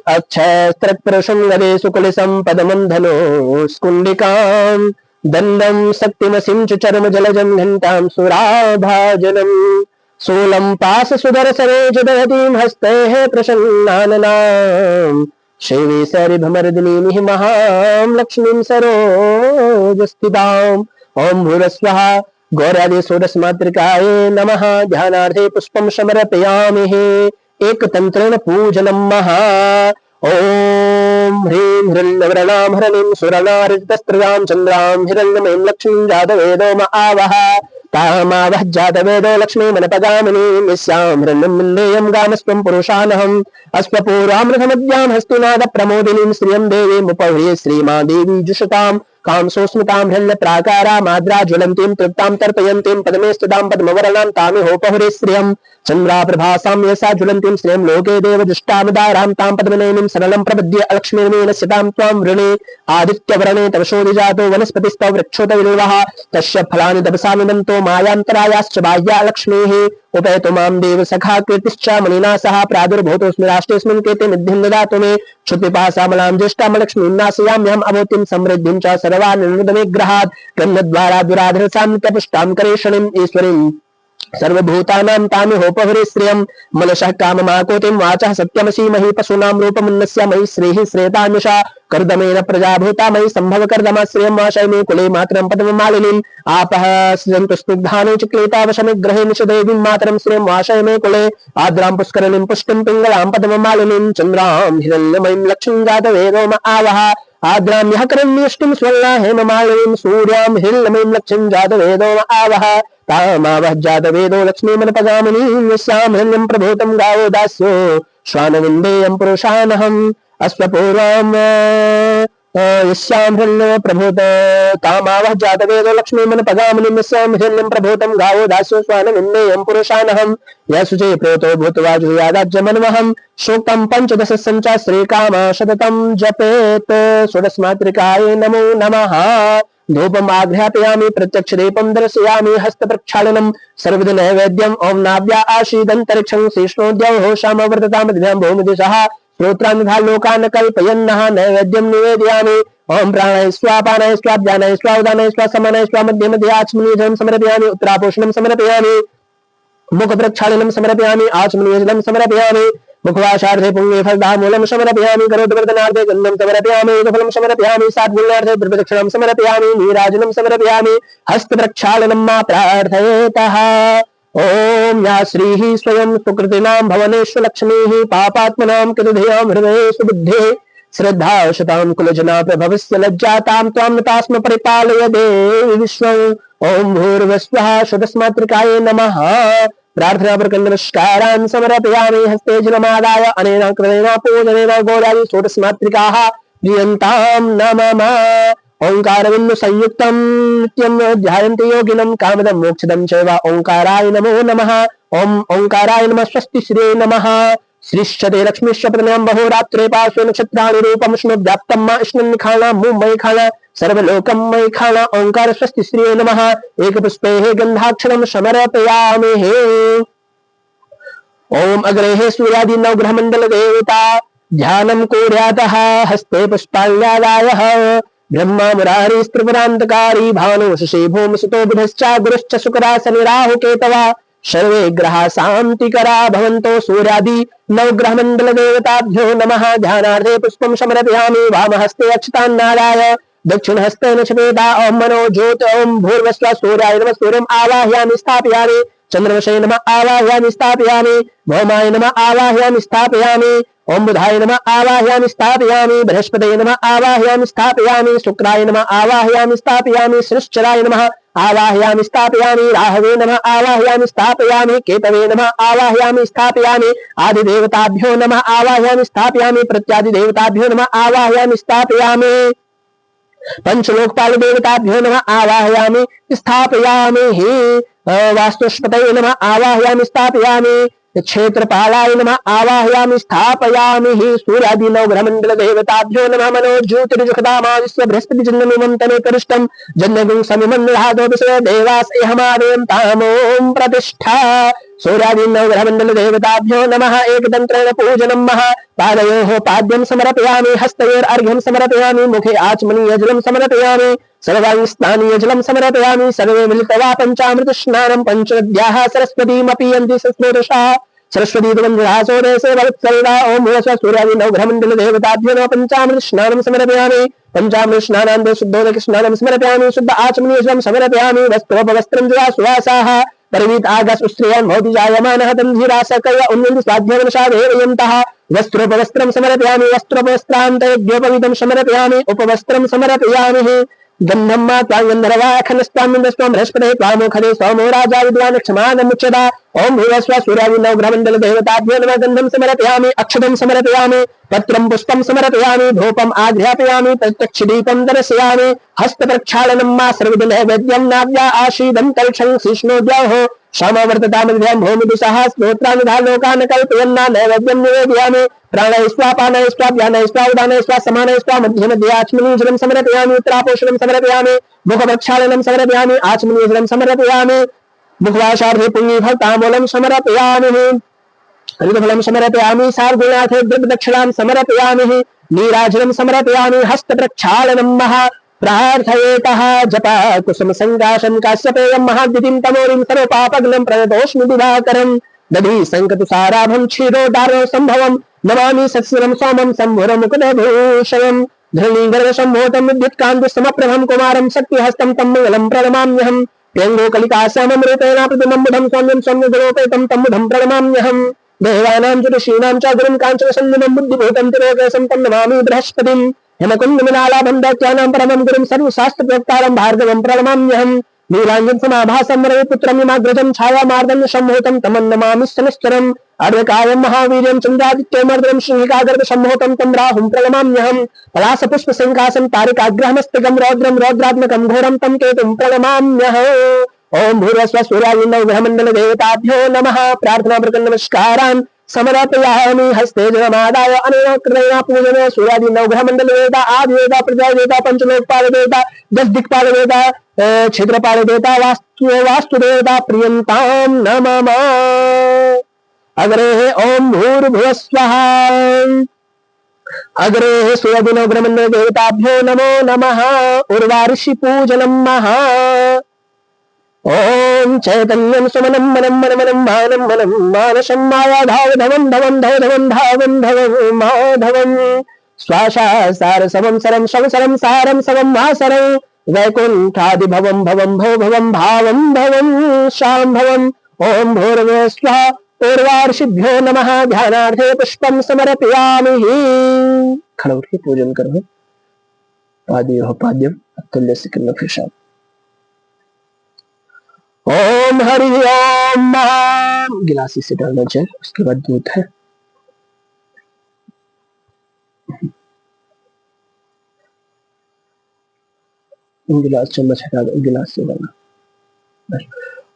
अक्षय स्त्रक्प्रशं गदे सुकुलिसं पदमं धनो स्कुंडिकां दंडम शक्तिमसिं च चर्म जलजं घंटां सुराभाजनम सोलम पास सुदर्शने दहतीं हस्तैः प्रसन्नाननां शैवे सरिभमर्दिनीं महां लक्ष्मीं सरोजस्थिताम् ओम भूरस्वः गौरादि षोडशमातृकाय नमः। ध्यानार्थे पुष्पं समर्पयामि। एकतंत्रेण पूजनं महा। ओम ह्रीं हिरण्यवर्णां हरणीं सुरनारितस्त्रियां चन्द्रां हिरण्यमयीं लक्ष्मीं जातवेदो म आवह तामावह जातवेदो लक्ष्मीमनपगामिनीं यस्यां हिरण्यं मिन्देयं गामस्त्वं पुरुषानहम् अश्वपूर्वामृतमद्यां हस्तिनाद प्रमोदिनीं श्रियं देवीमुपह्रे श्रीमादेवी जुषतां कामसोस्मितां हिरण्यप्राकारा माद्रा ज्वलन्तीं तृप्तां तर्पयन्तीं पद्मे स्थितां पद्मवर्णां तामिहोपहरे श्रियं चन्द्राप्रभासां यसा ज्वलन्तीं श्रियं लोके देवदुष्टामदारां तां पद्मनयनीं सरलं प्रपद्ये अलक्ष्मीर्मेण स्थितां त्वां वृणे आदित्यवर्णे तव शोधिजातो वनस्पतिस्तव वृक्षोत विल्वः तस्य फलानि तपसा निदन्तो मायान्तरायाश्च बाह्या लक्ष्मीः उपैतु मां देव सखा कीर्तिश्च मणिना सह प्रादुर्भूतोऽस्मि राष्ट्रेऽस्मिन् केते निधिं ददातु मे क्षुत्पिपासामलां ज्येष्ठामलक्ष्मीं नाशयाम्यहम् अभूतिं समृद्धिं च सर्वानिर्मुदमेग्रहात् ब्रह्मद्वारा दुराधरसां नित्यपुष्टां करेषणीम् ईश्वरीम् सर्वभूतानां तामिहोपहरे श्रियं मनसः काममाकोतिं वाचः सत्यमसि मही पशूनां रूपमुन्नस्य मयि श्रीः श्रेतान्यषा कर्दमेन प्रजाभूता मयि सम्भव कर्दमा श्रियं वाशयमे कुले मातरं पद्ममालिनीम् आपः सृजन्तु स्निग्धाने च क्लेतावशमिग्रहे निषदेवीं मातरं श्रियं वाशयमे कुले आद्रां पुष्करणीं पुष्टिं पिङ्गलां पद्ममालिनीं चन्द्रां हिरण्यमयीं लक्ष्मीं जातवेदो म आवह आद्रां यः करण्यष्टिं स्वर्णा हेममालिनीं सूर्यां हिरण्यमयीं लक्ष्मीं जातवेदो म आवह तामावह जातवेदो लक्ष्मीमनपगामिनीं यस्यां हिरण्यं प्रभूतं गावो दास्यो श्वानविन्देयं पुरुषानहम् अश्वपूर्वां यस्यां हिरण्यं प्रभूत तामावह जातवेदो लक्ष्मीमनपगामिनीं यस्यां हिरण्यं प्रभूतं गावो दास्यो श्वानविन्देयं पुरुषानहम् यशुचे प्रोतो भूत्वा जुयादाज्यमन्वहम् सूक्तं पंचदश सञ्च श्रीकामा शततं जपेत् षोडशमातृकाय नमो नमः। धूपम् आघ्रापयामि प्रत्यक्ष दीपं दर्शयामि हस्त प्रक्षालनं सर्वविध नैवेद्यम् ओम नाभ्या आशीदन्तरिक्षं शेषणोद्यौ श्यामवर्ततां दिव्यां भूमिदिशः श्रोत्रान्धा लोकान् कल्पयन्नः नैवेद्यं निवेदयामि ओम प्राणाय स्वाहा पानाय स्वाहा ध्यानाय स्वाहा उदानाय स्वाहा समानाय स्वाहा मध्ये मध्ये आचमनीयजलं समर्पयामि उत्तरापोषणं समर्पयामि मुख प्रक्षालनं समर्पयामि आचमनीयजलं समर्पयामि मुखवासार्थे पुण्ये फलदामूलं समर्पयामि करोतवर्धनार्थे गन्धं समर्पयामि युगफलं समर्पयामि सात्पुण्यार्थे द्रव्यदक्षिणां समर्पयामि नीराजनं समर्पयामि हस्तप्रक्षालनं मा प्रार्थयेतः। ओम या श्रीः स्वयं सुकृतिनां भवनेषु लक्ष्मीः पापात्मनां कृतधियां हृदयेषु बुद्धे श्रद्धा शतां कुलजना प्रभवस्य लज्जातां त्वां नतास्म परिपालय देवि विश्वम् ओम भूर्भुवस्वः षोडशमातृकाय नमः। प्रार्थना प्रकरण नमस्कारान् समर्पयामि हस्ते जलमादाय अनेन कृतेन पूजनेन गौरादि षोडशमातृकाः प्रियन्तां नमः। ओंकारबिन्दु संयुक्तं नित्यं ध्यायन्ति योगिनं कामदं मोक्षदं चैव ओंकाराय नमो नमः। ओम ओंकाराय नमः स्वस्ति श्री नमः। श्रीश्चते लक्ष्मीश्च पदम्यां बहुरात्रे पार्श्वे नक्षत्राणि रूपमुष्णु व्याप्तं मा इष्णन्निखाणा मुम्बई खाणा सर्वलोकं मयि खाणा ओंकार स्वस्ति श्री नमः। एक पुष्पे गंधाक्षरं समर्पयामि। ओम अग्रे सूर्यादि नवग्रह मंडल देवता ध्यानं कुर्यातः हस्ते पुष्पाल्यादायः ब्रह्मा मुरारी त्रिपुरान्तकारी भानु शशि भूमिसुतो बुधश्च गुरुश्च शुक्रा शनि राहु केतवा सर्वे ग्रहा शांतिकरा भवन्तो सूर्यादि नवग्रह मंडल देवताभ्यो नमः। ध्यानार्थे पुष्पं समर्पयामि वामहस्ते अक्षतान्नादाय दक्षिण हस्ते नक्षपेता ओम मनो ज्योत ओम भूर्भुवस्वः सूर्याय नमः सूर्यम् आवाहयामि स्थापयामि चंद्रमसे नमः आवाहयामि स्थापयामि भौमाय नमः आवाहयामि स्थापयामि ओम बुधाय नमः आवाहयामि स्थापयामि बृहस्पतये नमः आवाहयामि स्थापयामि शुक्राय नमः आवाहयामि स्थापयामि शनिश्चराय नमः आवाहयामि स्थापयामि राहवे नमः आवाहयामि स्थापयामि केतवे नमः आवाहयामि स्थापयामि आदिदेवताभ्यो नमः आवाहयामि स्थापयामि प्रत्यादिदेवताभ्यो नमः आवाहयामि स्थापयामि पंचलोकपाल देवताभ्यो नमः आवाहयामि स्थापयामि वास्तुष्पतये नमः आवाहयामि स्थापयामि क्षेत्रपालाय नमः आवाहयामि स्थापयामि सूर्यादि नवग्रह मंडल देवताभ्यो नमः मनो ज्योतिर्जुखदामादिस्य बृहस्पति जन्ममिमं तमे करिष्ठं जन्मगुं समिमं निहादोऽपिसो देवास एहमादेवं तामों प्रतिष्ठा सूर्यादीन् नवग्रहमण्डल देवताभ्यो नमः एकदन्त्रेण पूजनं महा पादयोः पाद्यं समर्पयामि हस्तयोर्घ्यं समर्पयामि मुखे आचमनीयजलं समर्पयामि सर्वाङ्गस्नानीयजलं समर्पयामि सर्वे मिलित्वा पञ्चामृत स्नानं पञ्चनद्याः सरस्वतीमपि यन्ति सस्मोदशाः सरस्वती से भवत्सर्वा ओम भूयस्व सूर्यादीन् नवग्रहमण्डल देवताभ्यो नमः पञ्चामृत स्नानं समर्पयामि पंचामृत स्नानान्ते शुद्धोदक स्नानं समर्पयामि शुद्ध आचमनीयजलं समर्पयामि वस्त्रोपवस्त्रं जुवा सुवासाः परिवीत आगस स्त्रियं भवति जायमानः तन्धीरासकय उन्नति स्वाध्यावनशादेवयन्तः वस्त्रोपवस्त्रं समर्पयामि वस्त्रोपवस्त्रान्ते द्योपविदं समर्पयामि उपवस्त्रं समर्पयामि गन्धं मा त्वाङ्गन्धरवाखनस्तामिन्दस्त्वं बृहस्पते त्वामोखदे सोमो राजा विद्वान् क्षमादमुच्यता ओम भूयस्व सूर्यादीन् नवग्रहमण्डल देवताभ्यो नमः गन्धं समर्पयामि अक्षतं समर्पयामि पत्रं पुष्पं समर्पयामि धूपम् आघ्रापयामि प्रत्यक्षदीपं दर्शयामि हस्तप्रक्षालनं मा सर्वदिनैवेद्यं नाव्या आशीदं तर्क्षं शिष्णोद्योः क्षमावर्ततामध्यां भूमिदिशः स्तोत्रानुधालोकान् कल्पयन्ना नैवेद्यं निवेदयामि प्राणयस्वा पानयस्वा व्यानयस्वा उदानयस्वा समानयस्वा मध्ये मध्ये आचमनीयजलं समर्पयामि उत्तरापोषणं समर्पयामि मुखप्रक्षालनं समर्पयामि आचमनीयजलं समर्पयामि मुखवाशार्थे पुण्यफलताम्बूलं समर्पयामि हरितफलं समर्पयामि सार्गुणार्थे द्रव्यदक्षिणां समर्पयामि नीराजनं समर्पयामि हस्तप्रक्षालनं महा प्रार्थयेतः जपा कुसुम संगाशं काश्यपेयं महाद्युतिं तमोरिं सर्वपापग्नं प्रणतोऽस्मि दिवाकरं दधि संकतुसाराभं क्षीरोदारो संभवं नमामि सत्स्वरं सोमं सम्भुरमुकुटभूषणं धरणीगर्भसम्भूतं विद्युत्कान्तिसमप्रभं कुमारं शक्तिहस्तं तं मङ्गलं प्रणमाम्यहम् प्रियङ्गो कलिकाश्यामं रूपेण प्रतिमं बुधं सौम्यं सौम्यगुणोपेतं तं बुधं प्रणमाम्यहम् देवानां ज्योतिषीणां च गुरुं काञ्चनसंयमं बुद्धिभूतं तिरोगेशं तं नमामि बृहस्पतिं हेमकुण्डमनालाभं दैत्यानां परमं गुरुं सर्वशास्त्रप्रोक्तारं भार्गवं प्रणमाम्यहम् नीलाञ्जन समाभासं रविपुत्रं यमाग्रजं छायामार्दण्य सम्मोहतं तमं नमामि शनिश्चरम् अर्धकायं महावीर्यं चन्द्रादित्यमर्दनं श्रीकागर्भसम्मोहतं तं राहुं प्रणमाम्यहम् पलासपुष्पसङ्कासं तारकाग्रहमस्तकं रौद्रं रौद्रात्मकं घोरं तं केतुं प्रणमाम्यहम् ओम भूर्भुवस्सुः सूर्यादीन् नवग्रहमण्डल देवताभ्यो नमः प्रार्थना प्रकरण नमस्कारान् समर्पयामि हस्ते जलमादाय अनेन कृतेन पूजने सूर्यादीन् नवग्रहमण्डल देवता आदि देवता प्रजा देवता पंचलोकपाल देवता 10 दिक्पाल देवता क्षेत्रपाल देवता वास्तु देवता प्रियंतां नमः अग्रे ओम भूर्भुवस्सुः अग्रे सूर्यादीन् नवग्रहमण्डल देवताभ्यो नमो नमः उर्वाऋषि पूजनं महा ओम चैतन्यं सुमनं मनं मनमनं मानं मनं मानसं मायाधावधवं धवं धवधवं धावं धवं माधवं स्वाशा सार समं सरं संसरं सारं समं मासरं वैकुण्ठादिभवं भवं भव भवं भावं भवं शाम्भवम् ओम भूर्भुवस्सुः पूर्वार्षिभ्यो नमः ध्यानार्थे पुष्पं समर्पयामि खड़े उठिए पूजन करो पाद्योः पाद्यम् अतुल्यस्य किन्नफिषाम् ओम हरि ओम गिलासी से डालना चाहिए उसके बाद दूध है गिलास चम्मच हटा दो गिलास से डालना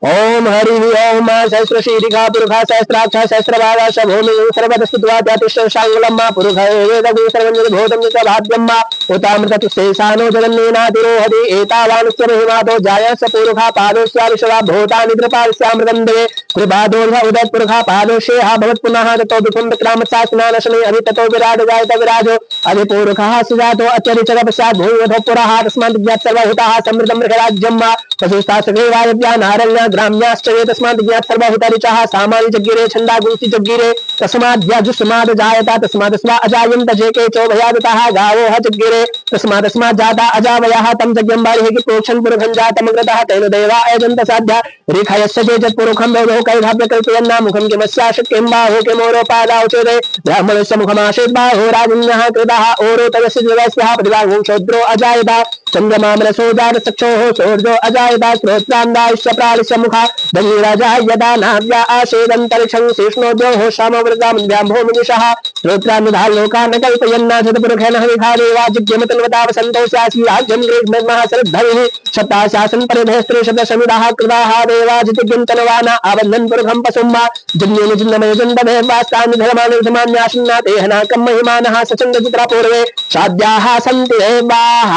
ओम हरि ओम सहस्र शीरिका पुरुषा सहस्राक्ष सहस्रभागा शभूमि सर्वतस्तुत्वा त्यातिष्ठांगुलं मा पुरुषः वेदगुं सर्वं भूतं च भाद्यं मा उतामृततु शेषानो जगन्नेनातिरोहति एतावानुस्य महिमातो जायस्य पुरुषा पादोस्याविषवा भूतानि कृपास्यामृतं देवे कृपादोर्ध उदयपुरुषा पादोषेहा भवत् पुनः ततो विपुं विक्रामशासनानशने अभि ततो विराट जायत विराजो अधिपुरुषः सुजातो अत्यरिचर पश्चात् भूयोधो पुरः तस्मात् ज्ञात सर्वभूताः समृद्धं मृगराज्यं मा पशुस्तासखेवायव्या नारण्य ग्राम्याश्च ये तस्मात् ज्ञात सर्वभूतारिचः सामानि जग्गिरे छन्दागुंसि जग्गिरे तस्मात् ज्याजुष्मात् जायता तस्मात् स्वा अजायन्त जेके चोभयादतः गावो ह जग्गिरे तस्मात् जाता अजावयः तं जग्यं बालिः कि प्रोक्षन् पुरुषं जातमग्रतः तेन देवा अयजन्त साध्या रेखायस्य चेत् पुरुषं वेदो कैभाव्य कल्पयन्ना मुखं किमस्याशत् किं बाहो किमोरोपादाौ चेदे ब्राह्मणस्य मुखमाशेत् बाहो राजन्यः कृतः ओरो तदस्य दिवस्यः प्रतिभागुं शूद्रो अजायता चन्द्रमा मनसो जातचक्षोः सूर्यो अजायता श्रोत्रान्दायुष्य प्राणिस्य मुखा दधिराजा यदा नाव्या आशेदन्तरिक्षं शेष्णोद्योः शामवृतामध्यां भूमिदिशः श्रोत्रानुधालोकान् कल्पयन्नाथपुरुषेण हविखा देवा जिज्ञमतन्वता वसन्तोऽस्यासि राज्यं ग्रीष्मः शरद्धरिः शताशासन् परिधे स्त्रीशतशमिदाः कृताः देवा जितिग्यन्तनवाना आबन्धन् पुरुषं पशुं वा जिन्येन जिन्नमयजन्तभे वास्तानि धर्माणि धर्मान्याशन्ना तेहनाकं महिमानः सचन्दचित्रा पूर्वे साध्याः सन्ति देवाः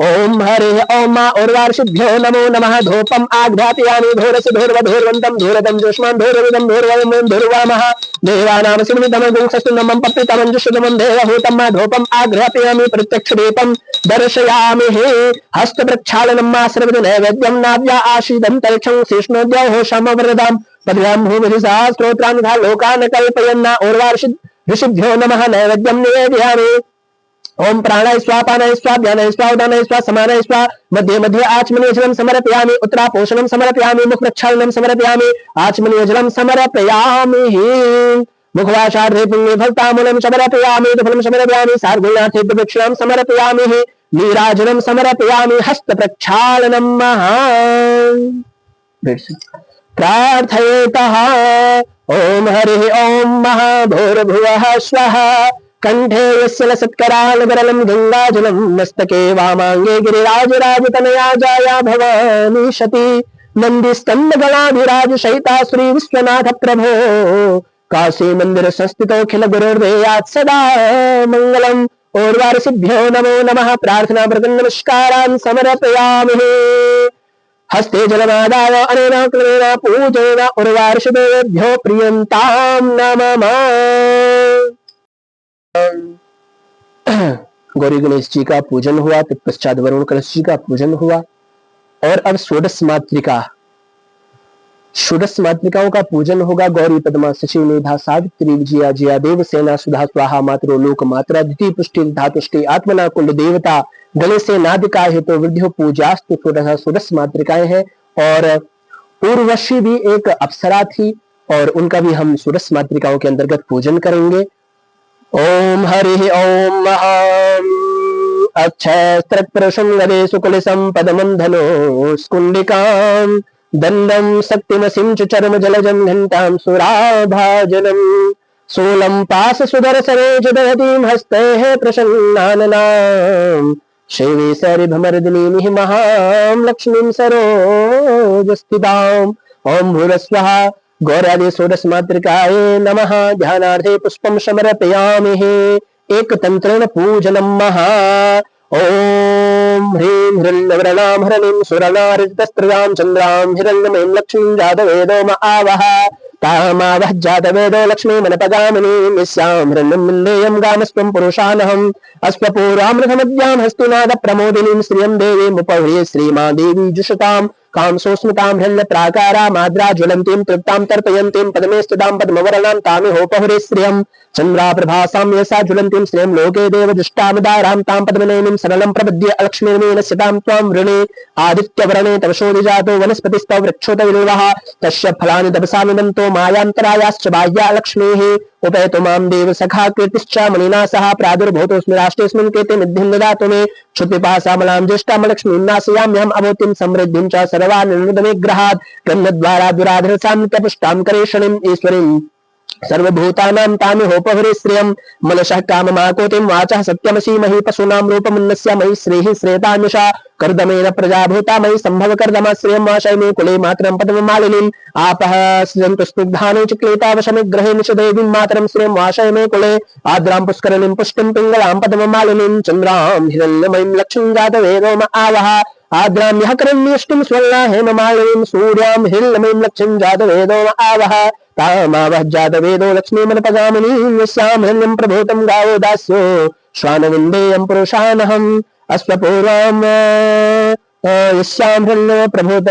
ओम हरे ओम उर्वार्षिभ्यो नमो नमः धूपम आघ्रापयामि धूरस्य धूर्वधूर्वन्तं धूरदं जोष्मान् धूरविदं धूर्वयं धूर्वामः देवानां सिमितमं गुंसस्तुनमं पप्पितमं जुषुदमं देवहूतं मा धूपम आघ्रापयामि प्रत्यक्षदीपं दर्शयामि हस्त प्रक्षालनं मा सर्वनैवेद्यं नाव्या आशीदं तरिक्षं शेष्णोद्यौ होषमवरदां पद्भ्यां भूमिः सहस्रोत्रान् लोकान् कल्पयन्ना उर्वार्षि ऋषिभ्यो नमः नैवेद्यं निवेदयामि ओम प्राणाय स्वाहा पानाय स्वाहा व्यानाय स्वाहा उदानाय स्वाहा समानाय स्वाहा मध्ये मध्ये आचमनीयजलं समर्पयामि उत्तरापोषणं समर्पयामि मुख प्रक्षालनं समर्पयामि आचमनीयजलं समर्पयामि मुखवासार्धे पुण्ये फलताम्बूलं समर्पयामि फलं समर्पयामि सार्गुण्यार्थे प्रदक्षिणां समर्पयामि नीराजनं समर्पयामि हस्त प्रक्षालनं महा प्रार्थयेतः ओम हरिः ओम महाभूर्भुवः स्वः कंठे यस्य लसत्करालगरलं गंगाजलं मस्तके वामांगे गिरिराजराजतनया जाया भवानी शती नंदिस्तंभगणाधिराज सहिता श्री विश्वनाथ प्रभो काशी मंदिर संस्थितोऽखिल गुरुर्देयात् सदा मंगलम् उर्वार्षिभ्यो नमो नमः प्रार्थना प्रकरण नमस्कारान् समर्पयामि हस्ते जलमादाय अनेन कृतेन पूजेन उर्वार्षिभ्यो प्रियन्तां नमः। गौरी गणेश जी का पूजन हुआ, तत्पश्चात वरुण कलश जी का पूजन हुआ और अब षोडश मातृकाओं का पूजन होगा। गौरी पद्मा शशि मेधा सावित्री विजया जया देवसेना सुधा स्वाहा मातरो लोक मात्रा द्वितीय पुष्टि धातुष्टि आत्मना कुल देवता गणेश से नादिका हेतु वृद्धियो पूजास्तु षोडश मातृकाएं हैं और उर्वशी भी एक अप्सरा थी और उनका भी हम षोडश मातृकाओं के अंतर्गत पूजन करेंगे। ओम हरि ओम अक्षयस्त्रपुरुषं वदे सुकुलिसं पदमं स्कुंडिकां दंडं शक्तिमसिं च चर्म जलजं घंटां सुराभाजनं शूलं पास सुदर्शने च दहतीं हस्तैः प्रसन्नाननां शैवे सरिभमर्दिनीं महां लक्ष्मीं सरोजस्थितां ओम भूरस्वः गौरादि षोडश मातृकाय नमः। ध्यानार्थे पुष्पं समर्पयामि एक तंत्रेण पूजनं महा। ओम ह्रीं हिरण्यवर्णां हरणीं सुरनारितस्त्रयां चन्द्रां हिरण्यमयीं लक्ष्मीं जातवेदो म आवह तामावह जातवेदो लक्ष्मीमनपगामिनीं यस्यां हिरण्यं विन्देयं गामस्त्वं पुरुषानहम् अश्वपूर्वामृतमद्यां हस्तुनाद प्रमोदिनीं श्रियं देवीमुपह्रिये श्रीमा देवी जुषतां कामसोस्मितां हिरण्य प्राकारा माद्रा ज्वलन्तीं तृप्तां तर्पयन्तीं पद्मे स्थितां पद्मवर्णां तामिहोपहुरे श्रियं चन्द्राप्रभासां यसा ज्वलन्तीं श्रियं लोके देवदुष्टामदारां तां पद्मनयनीं सरलं प्रपद्य अलक्ष्मीर्मेण स्थितां त्वां वृणे आदित्यवर्णे तपशोदिजातो वनस्पतिस्तव वृक्षोत विल्वः तस्य फलानि तपसा निदन्तो मायान्तरायाश्च बाह्या लक्ष्मीः उपैतो मां देव सखा कीर्तिश्च मणिना सह प्रादुर्भूतोऽस्मि राष्ट्रेऽस्मिन् कीर्ति निधिं ददातु मे क्षुत्पिपासामलां ज्येष्ठामलक्ष्मीं नाशयाम्यहम् अभूतिं समृद्धिं च सर्वानिर्मुदमेग्रहात् गन्धद्वारा दुराधरसां नित्यपुष्टां करेशणीम् ईश्वरीम् सर्वभूतानां तामिहोपहरे श्रियं मनसः काममाकोतिं वाचः सत्यमसीमहि पशूनां रूपमुन्नस्य मयि श्रीः श्रेतान्यषा कर्दमेन प्रजाभूता मयि सम्भव कर्दमा श्रियं वाशय मे कुले मातरं पद्ममालिनीम् आपः सृजन्तु स्निग्धानि च क्लेतावशमिग्रहे निषदेवीं मातरं श्रियं वाशय मे कुले आद्रां पुष्करणीं पुष्टिं पिङ्गलां पद्ममालिनीं चन्द्रां हिरण्यमयीं लक्ष्मीं जातवेदो म आवह आद्रां यः करण्यष्टिं स्वर्णा हेममालिनीं सूर्यां हिरण्यमयीं लक्ष्मीं जातवेदो म आवह तामावह जातवेदो लक्ष्मीमनपगामिनीं यस्यां हिरण्यं प्रभूतं गावो दास्यो श्वानविन्देयं पुरुषानहम् अश्वपूर्वां यस्यां हिरण्यं प्रभूत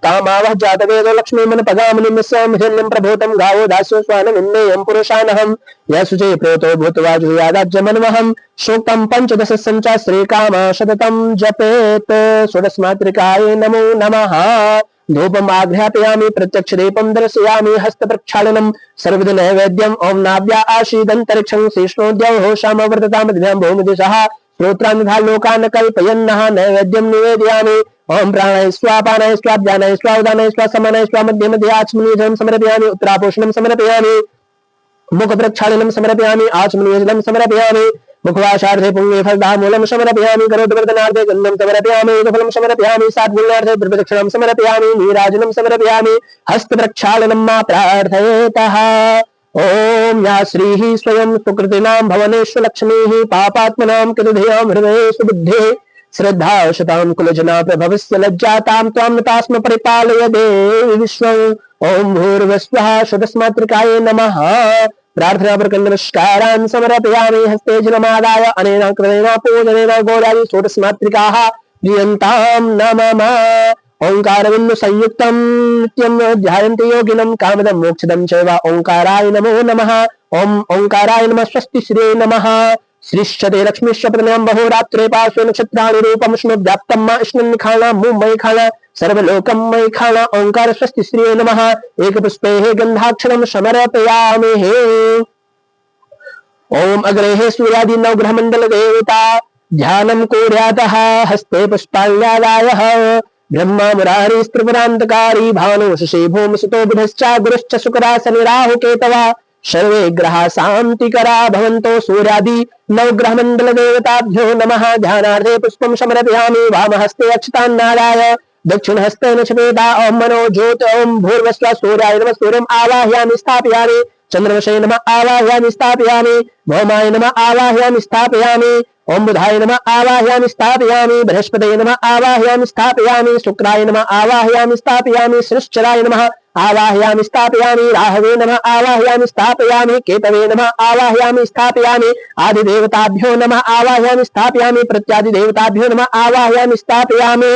तामावह जातवेदो लक्ष्मीमनपगामिनीं यस्यां हिरण्यं प्रभूतं गावो दास्यो श्वानविन्देयं पुरुषानहम् यशुचे प्रेतो भूत्वा जुयादाज्यमन्वहम् शोक्तं पंचदश सञ्च श्रीकामा शततं जपेत् षोडश मातृकाय नमो नमः। धूपम् आघ्रापयामि प्रत्यक्ष दीपं दर्शयामि हस्त प्रक्षालनं सर्वद नैवेद्यम् ओम नाव्या आशीदन्तरिक्षं शेषणोद्यौ होषामवर्ततां मध्यां भूमिदिशः श्रोत्रान्धा लोकान् कल्पयन्नः नैवेद्यं निवेदयामि ओम प्राणाय स्वाहा पानाय स्वाहा व्यानाय स्वाहा उदानाय स्वाहा समानाय स्वाहा मध्ये मध्ये आचमनीयजलं समर्पयामि उत्तरापोषणं समर्पयामि मुख प्रक्षालनं समर्पयामि आचमनीयजलं समर्पयामि मुखवासार्थे पुण्ये फलदामूलं समर्पयामि करोतवर्धनार्थे गन्धं समर्पयामि फलं समर्पयामि सात्पुण्यार्थे प्रदक्षिणां समर्पयामि नीराजनं समर्पयामि हस्त प्रक्षालनं मा प्रार्थयेतः। ओम या श्रीः स्वयं सुकृतिनां भवनेषु लक्ष्मीः पापात्मनां कृतधियां हृदये सुबुद्धे श्रद्धाशतां कुलजना प्रभवस्य लज्जातां त्वां नतास्म परिपालय देवि विश्वम्। ओम भूर्भुवस्वः स्वतस्मात्रिकाय नमः। प्रार्थना प्रकरण नमस्कारान् समर्पयामि हस्ते जलमादाय अनेन कृतेन पूजनेन गौरादि षोडशमात्रिकाः प्रियन्तां नमः। ओंकार बिंदु संयुक्तम नित्यं ध्यायन्ति योगिनं कामदं मोक्षदं चैव। ओंकाराय नमो नमः। ओम ओंकाराय नमः। स्वस्ति श्री नमः। श्रीश्चते लक्ष्मीश्च प्रतमं बहुरात्रे पार्श्वे नक्षत्राणि रूपं स्म व्याप्तं मा स्नन्निखाणा मुम्मयि खाणा सर्वलोकं मयि खाणा। ओंकार स्वस्ति श्री नमः। एक पुष्पे गंधाक्षरं समर्पयामि। ओम अग्रे सूर्यादि नवग्रह मंडल देवता ध्यानं कुर्यातः हस्ते पुष्पाण्यादायः। ब्रह्मा मुरारी त्रिपुरान्तकारी भानु शशि भूमसुतो बुधश्च गुरुश्च शुक्रा शनि राहु केतवा सर्वे ग्रहा शांतिकरा भवन्तो। सूर्यादि नवग्रह मंडल देवताभ्यो नमः। ध्यानार्थे पुष्पं समर्पयामि। वामहस्ते अक्षतान्नादाय दक्षिण हस्ते नक्षपेता। ओम मनो ज्योत ओम भूर्भुवस्वः सूर्याय नमः। सूर्यम् आवाहयामि स्थापयामि। चंद्रमसे नमः आवाहयामि स्थापयामि। भौमाय नमः आवाहयामि स्थापयामि। ओम बुधाय नमः आवाहयामि स्थापयामि। बृहस्पतये नमः आवाहयामि स्थापयामि। शुक्राय नमः आवाहयामि स्थापयामि। शनिश्चराय नमः आवाहयामि स्थापयामि। राहवे नमः आवाहयामि स्थापयामि। केतवे नमः आवाहयामि स्थापयामि। आदि देवताभ्यो नमः आवाहयामि स्थापयामि। प्रत्यादि देवताभ्यो नमः आवाहयामि स्थापयामि।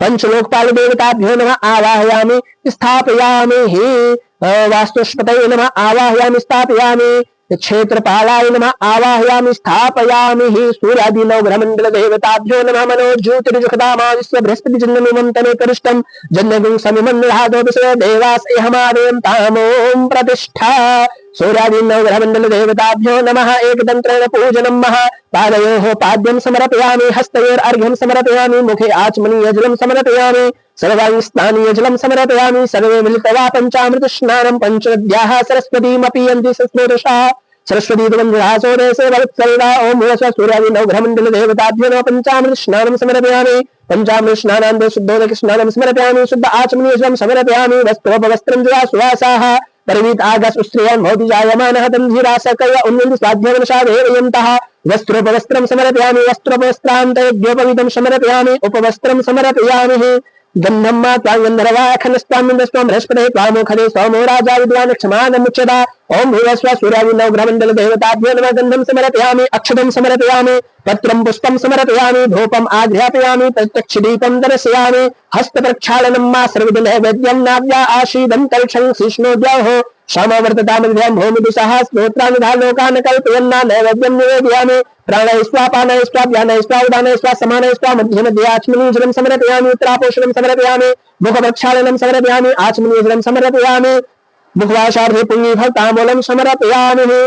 पंचलोकपाल देवताभ्यो नमः आवाहयामि स्थापयामि। वास्तुस्पतये नमः आवाहयामि स्थापयामि। क्षेत्रपालाय नमः आवाहयामि स्थापयामि। सूर्यादि नवग्रह मंडल देवताभ्यो नमः। मनो ज्योतिर्जुषदामादिस्य बृहस्पति जन्ममिमं तमे करिष्ठं जन्मगुं समिमं निधातोऽपिसो देवास एहमादेवं तामों प्रतिष्ठा। सूर्यादि नवग्रह मंडल देवताभ्यो नमः। एकदंत्रेण पूजनं महा। पादयोः पाद्यं समर्पयामि। हस्तयोर्घ्यं समर्पयामि। मुखे आचमनीय जलं समर्पयामि। सर्वाणि स्नानीय जलं समर्पयामि। सर्वे मिलित्वा पंचामृत स्नानं पंचनद्याः सरस्वतीमपि यन्ति संस्मृतशः। सरस्वती वंदनासोदेशे वत्सल्ला। ओम भुवस्वः सूर्यादि नवग्रह मंडल देवताभ्यो नमः। पंचामृत स्नानं समर्पयामि। पंचामृत स्नानान्ते शुद्धोदक स्नानं समर्पयामि। शुद्ध आचमनीय जलं समर्पयामि। वस्त्रोपवस्त्रं जुवा सुवासाः परिवीत आगस उस्त्रियान् भवति जायमानः तन्धीरासकय उन्नति स्वाध्यावनशादेवयन्तः। वस्त्रोपवस्त्रं समर्पयामि। वस्त्रोपवस्त्रान्ते द्योपवीतं समर्पयामि। उपवस्त्रं समर्पयामि। गंधम मा त्वां गंधर्वाखनस्तामिन्द्रस्त्वं बृहस्पते त्वामुखदे सोमो राजा विद्वान् क्षमानमुच्यता। ओम भूर्भुवस्वः सूर्यादि नवग्रह मंडल देवताभ्यो नमः। गंधं समर्पयामि। अक्षतं समर्पयामि। पत्रं पुष्पं समर्पयामि। धूपम् आघ्रापयामि। प्रत्यक्षदीपं दर्शयामि। हस्तप्रक्षालनं मा सर्वदिनैवेद्यं नाव्या आशीदं कलशं शिष्णोद्यौः क्षमावर्ततामध्यां भूमिदुषः स्तोत्रानुधा लोकान् कल्पयन्ना नैवेद्यं निवेदयामि। प्राणयस्वा पानयस्वा व्यानयस्वा उदानयस्वा समानयस्वा मध्ये मध्ये आचमनीय जलं समर्पयामि। उत्तरापोषणं समर्पयामि। मुखप्रक्षालनं समर्पयामि। आचमनीय जलं समर्पयामि। मुखवासार्थे पुण्यफल ताम्बूलं समर्पयामि।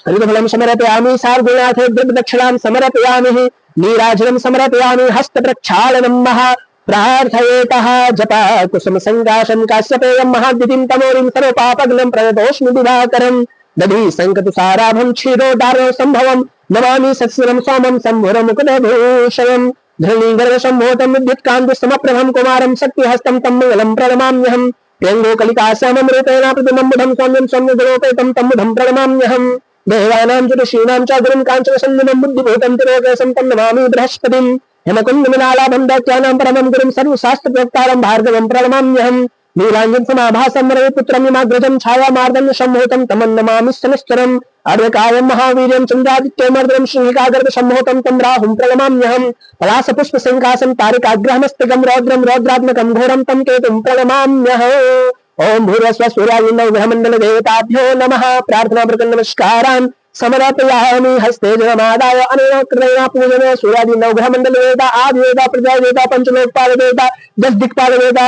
ऋतुफलं समर्पयामि। सार्वजनार्थे द्रव्यदक्षिणां समर्पयामि। नीराजनं समर्पयामि। हस्तप्रक्षालनं महा प्रार्थयेतः जपा कुसुम संकाशं काश्यपेयं महाद्युतिं तमोरिं सर्वपापग्नं प्रणतोऽस्मि दिवाकरं। दधि संकतुसाराभं क्षीरोदारो संभवं नमामि सत्स्वरं सोमं सम्भुरमुकुटभूषणं। धरणीगर्भसम्भूतं विद्युत्कान्तसमप्रभं कुमारं शक्तिहस्तं तं मंगलं प्रणमाम्यहम्। प्रियङ्गोकलिकाश्याममृतेन प्रतिमं बुधं सौम्यं सौम्यगुणोपेतं तं बुधं प्रणमाम्यहम्। देवानां च ऋषीणां च गुरुं काञ्चनसन्निधं बुद्धिभूतं तिरोगसं तं नमामि बृहस्पतिम्। हेमकुण्डमिलालाभं दैत्यानां परमं गुरुं सर्वशास्त्रप्रोक्तारं भार्गवं प्रणमाम्यहम्। नीलाञ्जन समाभासं रविपुत्रं यमाग्रजं छायामार्दण्य सम्मोहतं तमं नमामि शनिश्चरम्। अर्धकायं महावीर्यं चन्द्रादित्यमर्दनं सिंहिकागर्भ सम्मोहतं तं राहुं प्रणमाम्यहम्। पलाशपुष्पसङ्कासं तारिकाग्रहमस्तकं रौद्रं रौद्रात्मकं घोरं तं केतुं प्रणमाम्यहम्। ओम भूर्भुवस्वः सूर्यादि नवग्रह मंडल देवताभ्यो नमः। प्रार्थना प्रकरण नमस्कारान् समर्पयामि। हस्ते जलमादाय अनेन कृतेन पूजने सूर्यादि नवग्रह मंडल देवता आदि देवता प्रजा देवता पंचलोकपाल देवता 10 दिक्पाल देवता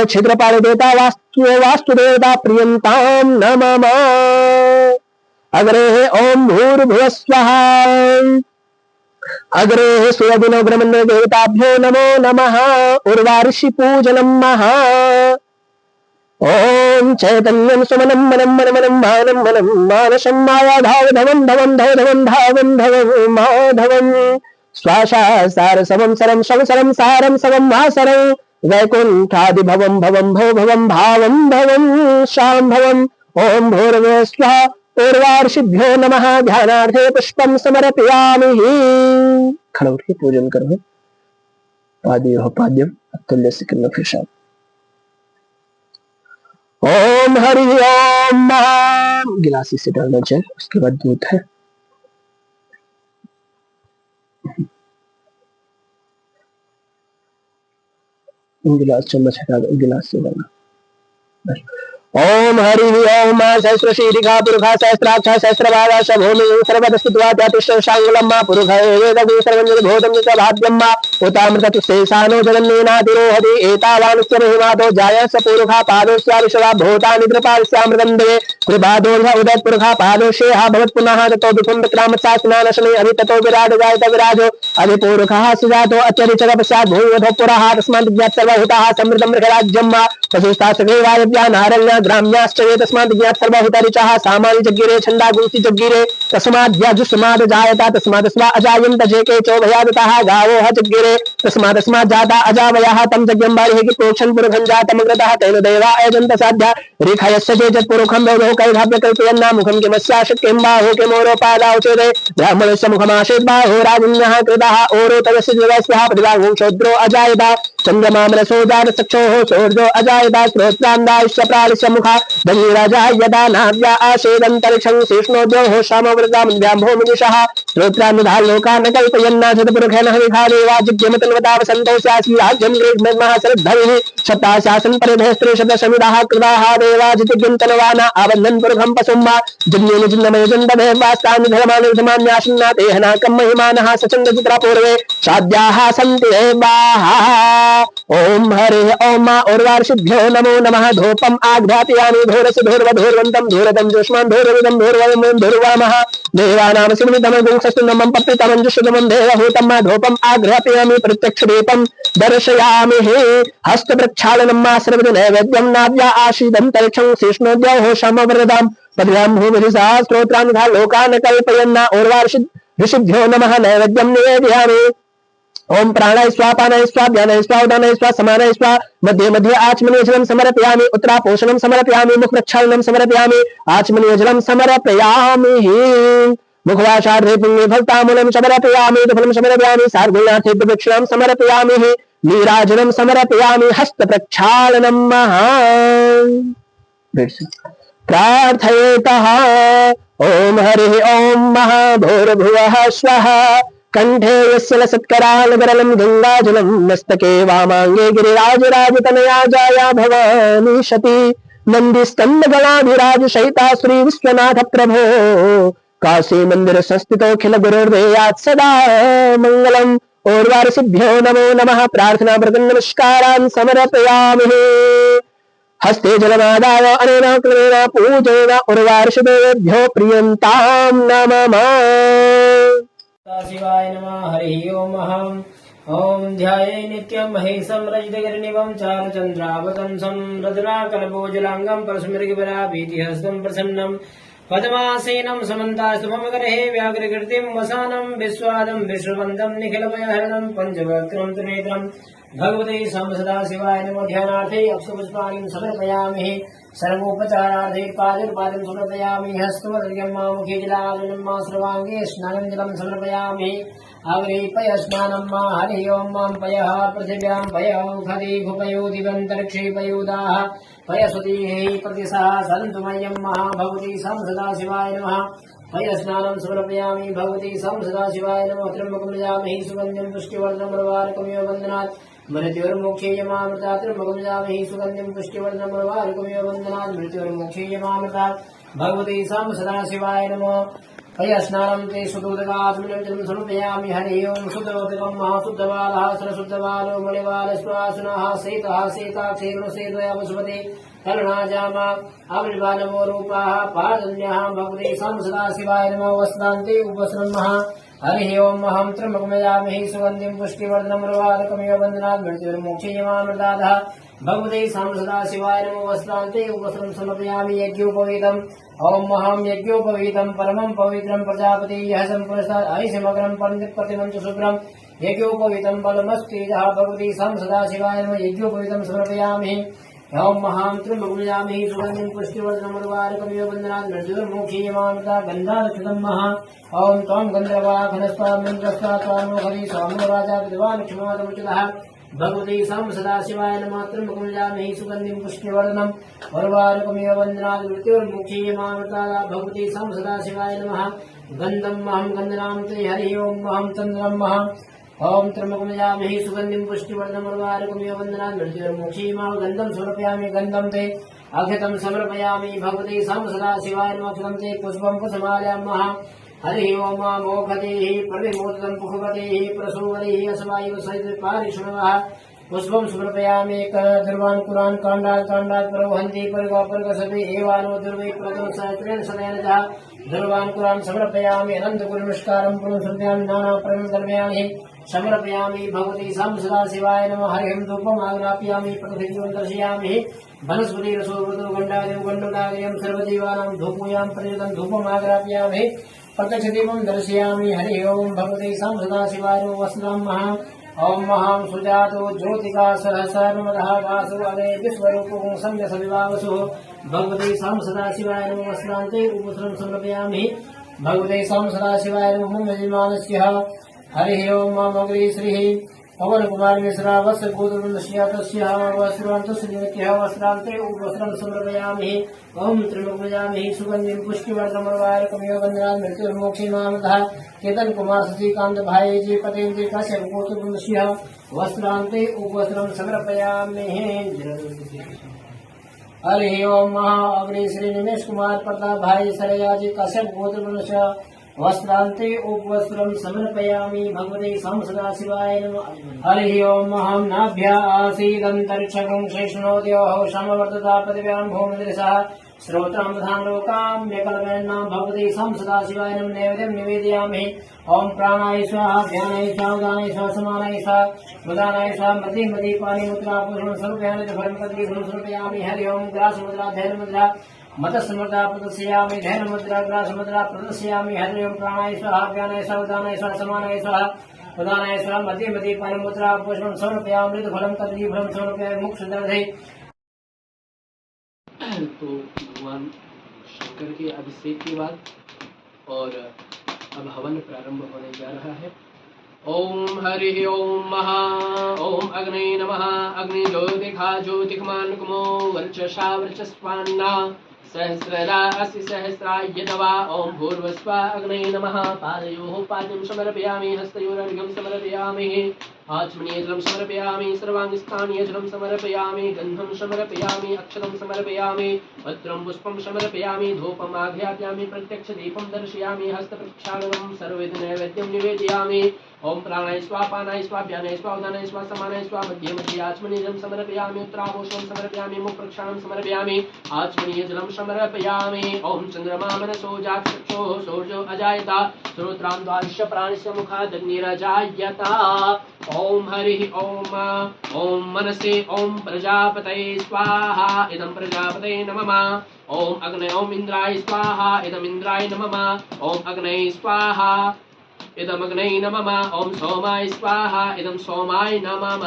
क्षेत्रपाल देवता वास्तु देवता प्रियंतां नमः। अग्रे ओम भूर्भुवस्वः। अग्रे सूर्यादि नवग्रह मंडल देवताभ्यो नमो नमः। उर्वाऋषि पूजनं महा। ओम चैतन्यं सुमनं मनं मनमनं मानं मनं मानसं मायाधावधवं धवं धवधवं धावं धवं माधवं स्वाशा सारसवं सरं शवसरं सारं सवं वासरं वैकुण्ठादिभवं भवं भव भवं भावं भवं शाम्भवम्। ओम भूर्भुवस्वः। पूर्वार्षिभ्यो नमः। ध्यानार्थे पुष्पं समर्पयामि। खड़े पूजन करो। पादयो पाद्यम अतुल्य सिकन्नफिषाम। ओम हरि ओम। गिलासी से डालना जल, उसके बाद दूध है। गिलास चम्मच हटा दो, गिलास से डालना। ओम हरि ओम सहस्र शीरिका पुरुषा सहस्राक्ष सहस्रबाला शभूमि सर्वदस्तुत्वा त्यातिशशांगुलम मा पुरुष वेदगु सर्वंजन भूतम च भाद्यम मा उतामृत शेषानो जगन्नेनातिरोहति एतावानुस्य महिमातो जाय स पुरुषा पादोस्याविशवा भूतानि कृपास्यामृतं देवे कृपादोर्ध उदय पुरुषा पादोशेहा भवत् पुनः ततो विकुंड क्रामसास्नानशने अभि ततो विराट जायत विराजो अभि पुरुषः सुजातो अत्यरिचर पश्चात् भूयधो पुरः तस्मात् ज्ञात सर्वभूताः समृद्धं मृगराज्यं मा पशुस्ता सगेवायव्या नारण्य ग्राम्याश्च वे तस्मात् ज्ञात सर्वभूतारिचः सामानि जग्गिरे छन्दा गुंसि जग्गिरे तस्मात् ज्याजुष्माद् जायता तस्मात् स्वा अजायन्त जेके चोभयादतः गावो ह जग्गिरे तस्मात् जाता अजावयः तं जग्यं बालिः कि प्रोक्षन् पुरुषं जातमग्रतः तेन देवा अयजन्त साध्या रेखायस्य चेत् पुरुषं भवो कैधाप्य कल्पयन्ना मुखं किमस्याशत् किं बाहो किमोरोपादाौ चेदे ब्राह्मणस्य मुखमाशेत् बाहो राजन्यः कृतः ओरो तदस्य जगस्यः प्रतिभागुं शूद्रो अजायता चन्द्रमामरसो जात चक्षोः सौर्यो अजायता श्रोत्रान्दायश्च प्राणस्य मुखा धन्यराजा यदा नाव्या आशेदन्तरिक्षं शेष्णोद्योः श्यामवृतामद्भ्यां भूमिदिशः श्रोत्रान्धाः लोकान् कल्पयन्ना शतपुरुषेण हविषा देवा जिज्ञमतन्वता वसन्तो स्यासि राज्यं ग्रीष्मः शरद्धरिः शताशासन् परिधे स्त्रीशतशमिदाः कृताः देवा जितिज्ञन्तनवाना आबन्धन् पुरुषं पशुम्मा जन्येन जिन्नमयजन्दभेवास्तानि धर्माणि धर्माण्याशन्ना तेहनाकं महिमानः सचन्दचित्रा पूर्वे साध्याः सन्ति देवाः। ओम हरे ओम उर्वार्षिभ्यो नमो नमः। धूपम् आघ्रापयामि धूरस्य धूर्वधूर्वन्तं धूरतं जुष्मान् धूरविदं धूर्वयं धूर्वामः देवानां सिमनितमं गुंसस्तुनमं पप्पितमं जुष्टमं देवहूतं धूपम् आघ्रापयामि प्रत्यक्षदीपं दर्शयामि हस्तप्रक्षालनं मा सर्वदा नैवेद्यं नाव्या आशीदन्तरिक्षं शेष्णोद्योः समवृतां पद्भ्यां भूमिरिसा स्तोत्रान्धा लोकान् कल्पयन्ना उर्वार्षि ऋषिभ्यो नमः नैवेद्यं निवेदयामि। ओम प्राणाय स्वाहा पानाय स्वाहा ध्यानाय स्वाहा उदानाय स्वाहा समानाय स्वाहा मध्ये मध्ये आचमनीयजलं समर्पयामि उत्तरापोषणं समर्पयामि मुखप्रक्षालनं समर्पयामि आचमनीयजलं समर्पयामि मुखवासार्धे पुण्ये फलतामूलं समर्पयामि फलं समर्पयामि सार्गुणार्थे प्रदक्षिणां समर्पयामि नीराजनं समर्पयामि हस्तप्रक्षालनं प्रार्थयेतः। ओम हरिः ओम महाभूर्भुवः स्वः कंठे यस्य लसत्करालगरलं गंगाजलं मस्तके वामांगे गिरिराजराजतनया जाया भवानी शती नंदिस्कंदगणाभिराज शयिता श्री विश्वनाथ प्रभो काशी मंदिर संस्थितोऽखिल गुरुर्देयात् सदा मंगलम्। ओर्वार्षिभ्यो नमो नमः। प्रार्थना प्रकरण नमस्कारान् समर्पयामि। हस्ते जलमादाय अनेन क्रमेण पूजेन उर्वार्षिदेभ्यो प्रियन्तां नमः। शिवाय नमः। हरि ओम ओम ध्याये नित्यं महेशं रजतगिरिनिभं चारुचन्द्रावतंसं रत्नाकल्पोज्ज्वलाङ्गं परस्मृतिपराभीतिहस्तं प्रसन्नं पद्मासीनं समन्तास्तुभमकरहे व्याघ्रकीर्तिं वसानं विश्वादं विश्ववन्दं निखिलभयहरणं पञ्चवक्त्रं त्रिनेत्रं भगवते सदा शिवाय नमो। ध्यानार्थे अक्षपुष्पाणिं समर्पयामि सर्वोपचारार्थे पादं समर्पयामि हस्तवदर्घ्यं मा मुखे जलार्जनं मा सर्वाङ्गे स्नानं जलं समर्पयामि अग्रे पयस्नानं मा। हरि ओं मां पयः पृथिव्यां पयः खदे भूपयो दिगन्तरिक्षे पयोदाः पयसुतीः प्रतिशः सन्तु मह्यं महाभगवती सदा शिवाय नमः। पयस्नानं समर्पयामि भगवती सदा शिवाय नमः। त्र्यम्बकं यजामहे सुगन्धिं पुष्टिवर्धनम् उर्वारुकमिव बन्धनात् मृत्युर्मुक्षीयमामृता त्र्यम्बकं यजामहे सुगन्धिं पुष्टिवर्धनम् उर्वारुकमिव बन्धनात् मृत्युर्मुक्षीयमामृता भगवती सदा शिवाय नमः। पयस्नानं ते सुदोदकात्मनं जलं समर्पयामि। हरि ओं शुद्धोदकं महाशुद्धबालः सरशुद्धबालो मणिबालश्वासुनः सेतः सेताक्षेणुसेतया वसुमते करुणाजामा अमृतबालमो रूपाः पादन्यः भगवते सदा शिवाय नमः। वस्त्रान्ते उपसृम्मः। हरि ओं अहं त्र्यम्बकं यजामहे सुगन्धिं पुष्टिवर्धनम् उर्वारुकमिव बन्धनात् मृत्युर्मुक्षीयमामृतात् भगवते सदा शिवाय नमो। वस्त्रान्ते उपसृं समर्पयामि यज्ञोपवीतम्। ओम अहं यज्ञोपवीतं परमं पवित्रं प्रजापति यः सम्पुरस्तात् ऐषमग्रं प्रतिमं च शुभ्रं यज्ञोपवीतं बलमस्तेजः भगवती सदा शिवाय नमः। यज्ञोपवीतं समर्पयामि ओम महां त्र्यंबकं सुगंधिं पुष्टिवर्धनमुर्वारुकमिव बन्धनात् मृत्युर्मुक्षीयमामृता गन्धारक्षितं महा ओम त्वं गन्धर्वाघनस्त्वामिन्द्रस्त्वा त्वामोहरि स्वामो राजा विद्वान् क्षमादमुचितः भगवती सां सदाशिवाय नमः त्र्यंबकं सुगंधिं पुष्टिवर्धनम् उर्वारुकमिव बन्धनात् मृत्युर्मुक्षीयमामृता भगवती सां सदाशिवाय नमः गन्धम् अहं गन्धनां ते हरि ओम अहं चन्द्रं महा ओम त्र्यंबकं सुगंधिं पुष्टिवर्धनमुर्वारुकमिव बन्धनात् मृत्युर्मुक्षीयमामृता गन्धं समर्पयामि गन्धं ते अक्षतं समर्पयामि भगवती सां सदाशिवाय नमः अक्षतं ते पुष्पं पुष्पमाल्यां हरि ओम मोक्षदेः प्रतिमोदनं पुष्पतेः प्रसूवरेः अस्वायुः सहित पारिषणवः पुष्पं समर्पयामि दुर्वान् कुरान् काण्डात् प्रवहन्ति पर्गसभे एवानो दुर्वे प्रथम सहस्रेण सदयनजः दुर्वान् कुरान् समर्पयामि अनन्तकुल नमस्कारं पुनः समर्पयामि नाना प्रणतर्पयामि समर्पयामि भगवती सां सदाशिवाय नमः हरिं धूपम् आग्रापयामि प्रतिदिनं दर्शयामि वनस्पति रसोवृतो गण्डोदागयं सर्वदेवानां धूपोयां प्रतिदिनं धूपम् आग्रापयामि प्रत्यक्षदीपं दर्शयामि हरि ओम भगवते सां सदाशिवाय नमः वस्त्रं महा ओम महां सुजातो ज्योतिका सहस्रमदः वासो अगे विश्वरूपं संयस विवावसु भगवते सां सदाशिवाय नमः वस्त्रान्ते उपवस्त्रं समर्पयामि भगवते सां सदाशिवाय नमः यजमानस्य हरि ओम मम श्रीः पवन कुमार मिश्रा वत्स गोत्रस्य तस्य वस्त्रान्तस्य वस्त्रान्ते उपवस्त्रं समर्पयामि ओम त्र्यंबकं सुगंधिं पुष्टिवर्धनमुर्वारुकमिव बन्धनात् मृत्युर्मुक्षीयमामृता केतन कुमार शशिकांत भाई जी पटेल जी कश्यप गोत्रस्य वस्त्रान्ते उपवस्त्रं समर्पयामि हरि ओम अग्रे श्री निमेश कुमार प्रताप भाई सरया जी कश्यप गोत्रस्य वस्त्रान्ते उपवस्त्रं समर्पयामि भगवते सां सदाशिवाय नमः हरि ओम अहं नाभ्या आसीदन्तरिक्षगं शेषणोदयोः समवर्तता पृथिव्यां भूमिदृशः श्रोत्रं प्रधान लोकाम्यकल्पयन्नां भगवते सां सदाशिवाय नमः नैवेद्यं निवेदयामि ओम प्राणाय स्वाहा ध्यानाय स्वाहा उदानाय स्वाहा समानाय स्वाहा उदानाय स्वाहा मति पानी मुद्रा पूर्णं समर्पयामि धर्मपत्नी समर्पयामि हरि ओम ग्रास मुद्रा धैर्य मुद्रा मतस्मुद्रा प्रदर्शयामि धैर्य मुद्रा ग्रास मुद्रा प्रदर्शयामि हरि ओम प्राणाय स्वाहा ज्ञानाय स्वाहा उदानाय स्वाहा समानाय स्वाहा उदानाय स्वाहा मति पानी मुद्रा पुष्पं समर्पयामि मृदफलं कदलीफलं समर्पयामि मोक्षदर्शे। तो भगवान शंकर के अभिषेक के बाद और अब हवन प्रारंभ होने जा रहा है। ओम हरि ओम महा ओम अग्ने नमः अग्नि ज्योतिखा ज्योतिकमानुकमो वर्चसा वर्चस्वान्ना सहस्रदा अस्ति सहस्राय दवा ओम भूर्भुवस्व अग्ने नमः पादयोः पाद्यं समर्पयामि हस्तयोरर्घ्यं समर्पयामि आचमनीयजलं समर्पयामि सर्वाङ्गस्थानीयजलं समर्पयामि गन्धं समर्पयामि अक्षतं समर्पयामि पत्रं पुष्पं समर्पयामि धूपम् आघ्रापयामि प्रत्यक्षदीपं दर्शयामि हस्तप्रक्षालनं सर्वविधनैवेद्यं निवेदयामि ओम प्राणाय स्वाहा पानाय स्वाहा व्यानाय स्वाहा उदानाय स्वाहा समानाय स्वाहा मध्ये मध्ये आचमनीयजलं समर्पयामि उत्तराभूषणं समर्पयामि मुखप्रक्षालनं समर्पयामि आचमनीयजलं समर्पयामि ओम चन्द्रमा मनसो जाक्षुः सूर्यो अजायत श्रोत्रां द्वादश प्राणस्य मुखादग्निरजायत ओम हरि ओम ओम मनसे ओम प्रजापतये स्वाहा इदं प्रजापतये नमः ओम अग्नये ओम इंद्राय स्वाहा इदं इंद्राय नमः ओम अग्नये स्वाहा इदमग्नये नमः ओम सोमाय स्वाहा इदं सोमाय नमः